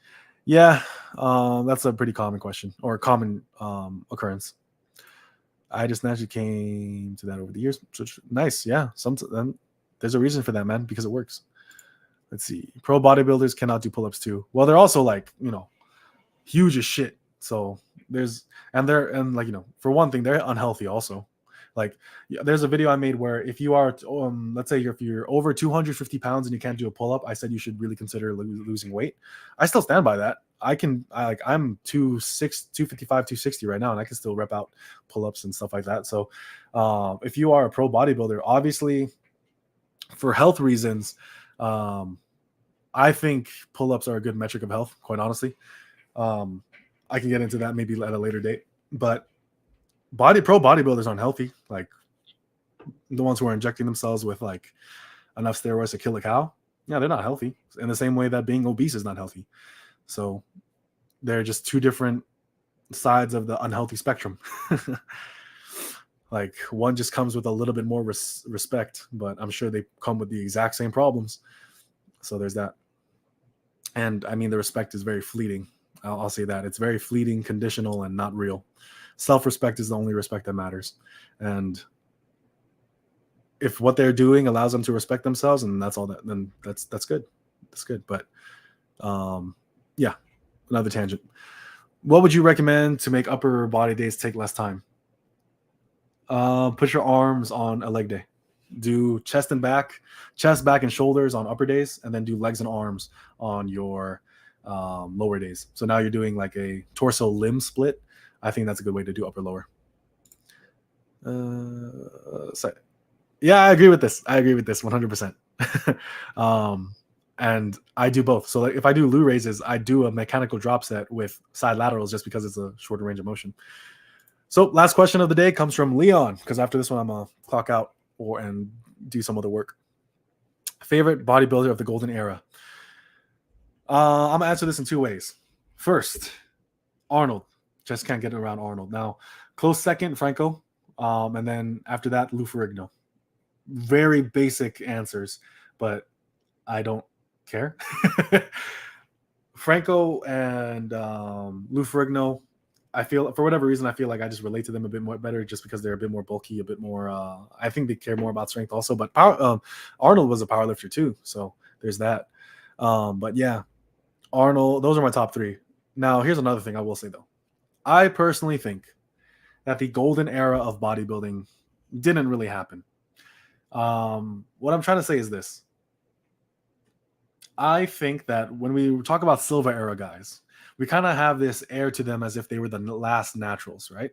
Yeah, that's a pretty common question or common occurrence. I just naturally came to that over the years. So nice, yeah. There's a reason for that, man, because it works. Let's see. Pro bodybuilders cannot do pull-ups too. Well, they're also like, huge as shit. So for one thing, they're unhealthy also. Like, there's a video I made where if you are, let's say if you're over 250 pounds and you can't do a pull-up, I said you should really consider losing weight. I still stand by that. I'm 255, 260 right now, and I can still rep out pull-ups and stuff like that. So if you are a pro bodybuilder, obviously for health reasons, I think pull-ups are a good metric of health, quite honestly. I can get into that maybe at a later date, but pro bodybuilders aren't healthy. Like the ones who are injecting themselves with like enough steroids to kill a cow. Yeah, they're not healthy in the same way that being obese is not healthy. So they're just two different sides of the unhealthy spectrum. Like one just comes with a little bit more respect, but I'm sure they come with the exact same problems. So there's that. And I mean, the respect is very fleeting. I'll say that. It's very fleeting, conditional, and not real. Self-respect is the only respect that matters. And if what they're doing allows them to respect themselves, and that's all that, then that's good. That's good. But yeah, another tangent. What would you recommend to make upper body days take less time? Put your arms on a leg day. Do chest, back, and shoulders on upper days, and then do legs and arms on your lower days. So now you're doing like a torso limb split. I think that's a good way to do upper lower. Yeah, I agree with this 100%. And I do both. So like if I do Lou raises, I do a mechanical drop set with side laterals just because it's a shorter range of motion. So last question of the day comes from Leon, because after this one I'm gonna clock out and do some other work. Favorite bodybuilder of the golden era? I'm gonna answer this in two ways. First, Arnold. Just can't get around Arnold. Now, close second, Franco. And then after that, Lou Ferrigno. Very basic answers, but I don't care. Franco and Lou Ferrigno, I feel, for whatever reason, I feel like I just relate to them a bit more better just because they're a bit more bulky, a bit more, I think they care more about strength also. But Arnold was a power lifter too, so there's that. But yeah, Arnold, those are my top three. Now, here's another thing I will say though. I personally think that the golden era of bodybuilding didn't really happen. What I'm trying to say is this. I think that when we talk about silver era guys, we kind of have this air to them as if they were the last naturals, right?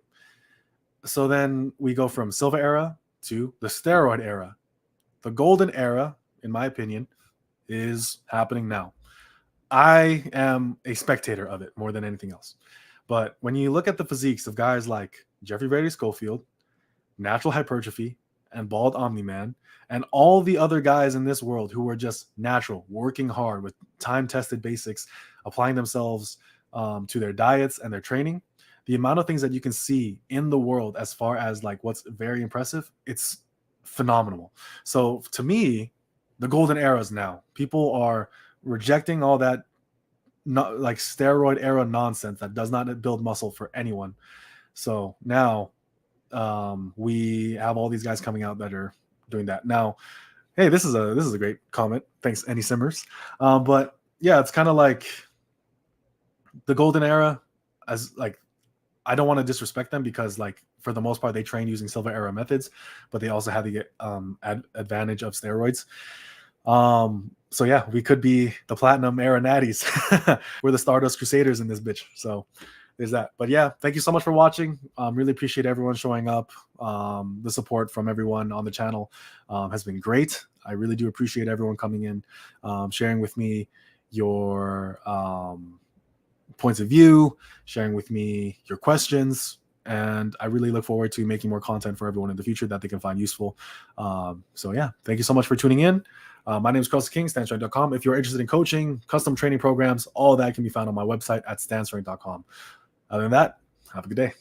So then we go from silver era to the steroid era. The golden era, in my opinion, is happening now. I am a spectator of it more than anything else. But when you look at the physiques of guys like Jeffrey Brady Schofield, natural hypertrophy, and bald Omni-Man, and all the other guys in this world who are just natural, working hard with time-tested basics, applying themselves to their diets and their training, the amount of things that you can see in the world as far as like what's very impressive, it's phenomenal. So to me, the golden era is now. People are rejecting all that not like steroid era nonsense that does not build muscle for anyone. So now we have all these guys coming out that are doing that. Now, Hey, this is a great comment. Thanks, Any Simmers. But yeah, it's kind of like the golden era, as like I don't want to disrespect them because like for the most part they train using silver era methods, but they also have the advantage of steroids. So yeah, we could be the platinum era natties. We're the Stardust Crusaders in this bitch. So there's that. But yeah, thank you so much for watching. Really appreciate everyone showing up. The support from everyone on the channel has been great. I really do appreciate everyone coming in, sharing with me your points of view, sharing with me your questions. And I really look forward to making more content for everyone in the future that they can find useful. So yeah, thank you so much for tuning in. My name is Carlos King, stanstrength.com. If you're interested in coaching, custom training programs, all that can be found on my website at stanstrength.com. Other than that, have a good day.